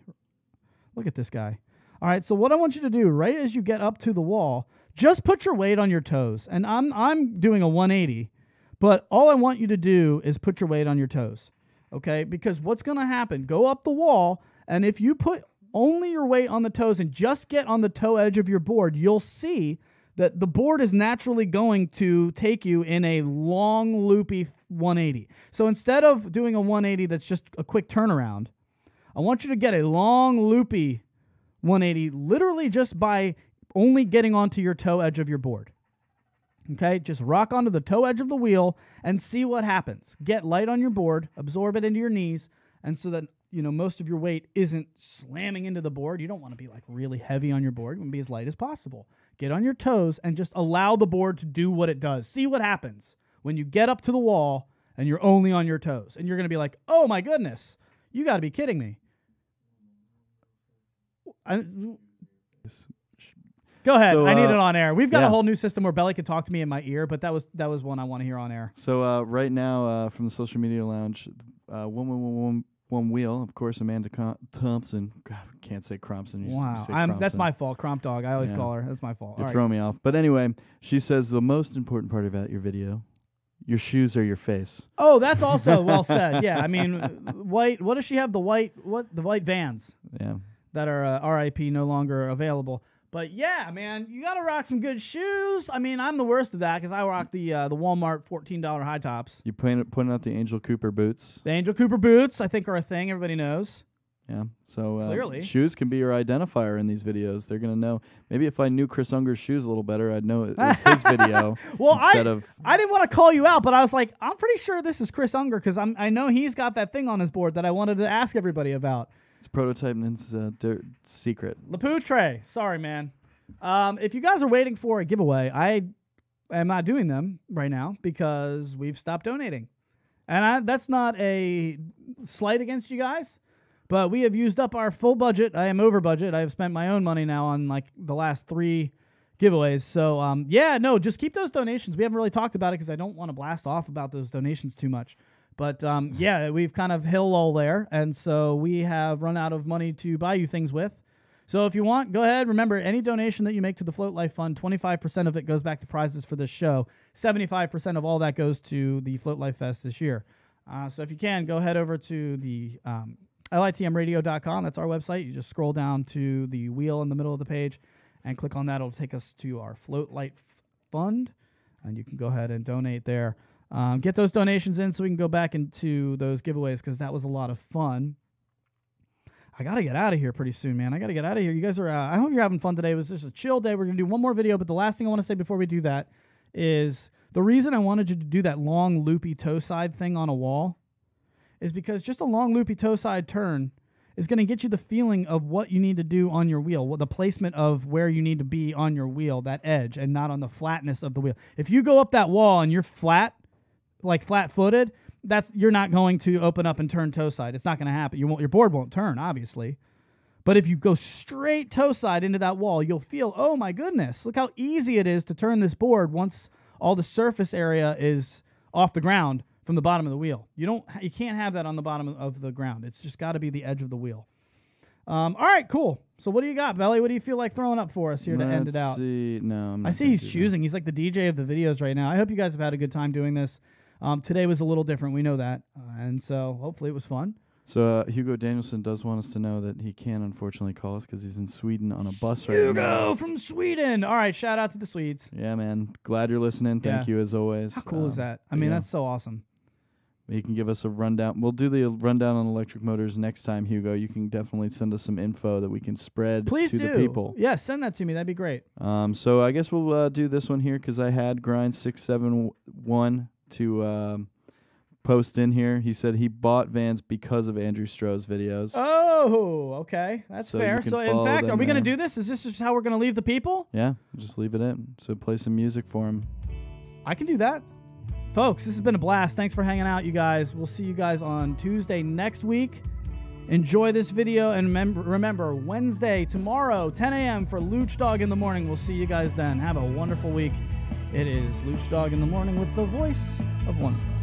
Look at this guy. All right, so what I want you to do, right as you get up to the wall, just put your weight on your toes. And I'm doing a 180, but all I want you to do is put your weight on your toes, okay? Because what's going to happen, go up the wall, and if you put only your weight on the toes and just get on the toe edge of your board, you'll see that the board is naturally going to take you in a long, loopy 180. So instead of doing a 180 that's just a quick turnaround, I want you to get a long, loopy 180 literally just by only getting onto your toe edge of your board. Okay, just rock onto the toe edge of the wheel and see what happens. Get light on your board, absorb it into your knees, and so that most of your weight isn't slamming into the board. You don't want to be like really heavy on your board. You want to be as light as possible. Get on your toes and just allow the board to do what it does. See what happens when you get up to the wall and you're only on your toes. And you're going to be like, oh my goodness, you got to be kidding me. Go ahead. So, I need it on air. We've got yeah. a whole new system where Belly could talk to me in my ear, but that was one I want to hear on air. So right now from the Social Media Lounge, one wheel, of course, Amanda Thompson. God, can't say Crompson. Wow, say that's Crompson. my fault. Cromp Dog. I always call her. That's my fault. You're throwing me off. But anyway, she says the most important part about your video, your shoes are your face. Oh, that's also well said. Yeah, I mean, white. What does she have? The white Vans. Yeah. That are RIP, no longer available. But yeah, man, you got to rock some good shoes. I mean, I'm the worst of that because I rock the Walmart $14 high tops. You putting out the Angel Cooper boots. The Angel Cooper boots, I think, are a thing. Everybody knows. Yeah. So clearly, shoes can be your identifier in these videos. They're gonna know. Maybe if I knew Chris Unger's shoes a little better, I'd know it was his video. Well, I didn't want to call you out, but I was like, I'm pretty sure this is Chris Unger because I know he's got that thing on his board that I wanted to ask everybody about. It's prototype and it's secret. Lapoutre. Sorry, man. If you guys are waiting for a giveaway, I am not doing them right now because we've stopped donating. And that's not a slight against you guys, but we have used up our full budget. I am over budget. I have spent my own money now on like the last 3 giveaways. So, just keep those donations. We haven't really talked about it because I don't want to blast off about those donations too much. But, we've kind of hit a lull there, and so we have run out of money to buy you things with. So if you want, go ahead. Remember, any donation that you make to the Float Life Fund, 25% of it goes back to prizes for this show. 75% of all that goes to the Float Life Fest this year. So if you can, go head over to the litmradio.com. That's our website. You just scroll down to the wheel in the middle of the page and click on that. It'll take us to our Float Life Fund, and you can go ahead and donate there. Get those donations in so we can go back into those giveaways because that was a lot of fun. I got to get out of here pretty soon, man. I got to get out of here. You guys are, I hope you're having fun today. It was just a chill day. We're going to do one more video, but the last thing I want to say before we do that is the reason I wanted you to do that long loopy toe side thing on a wall is because just a long loopy toe side turn is going to get you the feeling of what you need to do on your wheel, the placement of where you need to be on your wheel, that edge, and not on the flatness of the wheel. If you go up that wall and you're flat, like flat-footed, you're not going to open up and turn toe side. It's not going to happen. Your board won't turn, obviously. But if you go straight toe side into that wall, you'll feel, oh my goodness, look how easy it is to turn this board once all the surface area is off the ground from the bottom of the wheel. You can't have that on the bottom of the ground. It's just got to be the edge of the wheel. All right, cool. So what do you got, Belly? What do you feel like throwing up for us here to end it out? I see he's choosing. He's like the DJ of the videos right now. I hope you guys have had a good time doing this. Today was a little different. We know that. And so hopefully it was fun. So Hugo Danielson does want us to know that he can't unfortunately call us because he's in Sweden on a bus right now. Hugo from Sweden. All right, shout out to the Swedes. Yeah, man. Glad you're listening. Thank you as always. How cool is that? I mean, that's so awesome. He can give us a rundown. We'll do the rundown on electric motors next time, Hugo. You can definitely send us some info that we can spread to the people. Yeah, send that to me. That'd be great. So I guess we'll do this one here because I had Grind671 to post in here. He said he bought Vans because of Andrew Stroh's videos. Oh, okay. That's fair. So, in fact, are we going to do this? Is this just how we're going to leave the people? Yeah, just leave it in. So play some music for him. I can do that. Folks, this has been a blast. Thanks for hanging out, you guys. We'll see you guys on Tuesday next week. Enjoy this video, and remember, Wednesday, tomorrow, 10 a.m. for Luch Dog in the Morning. We'll see you guys then. Have a wonderful week. It is Luch Dog in the Morning with the Voice of Onewheel.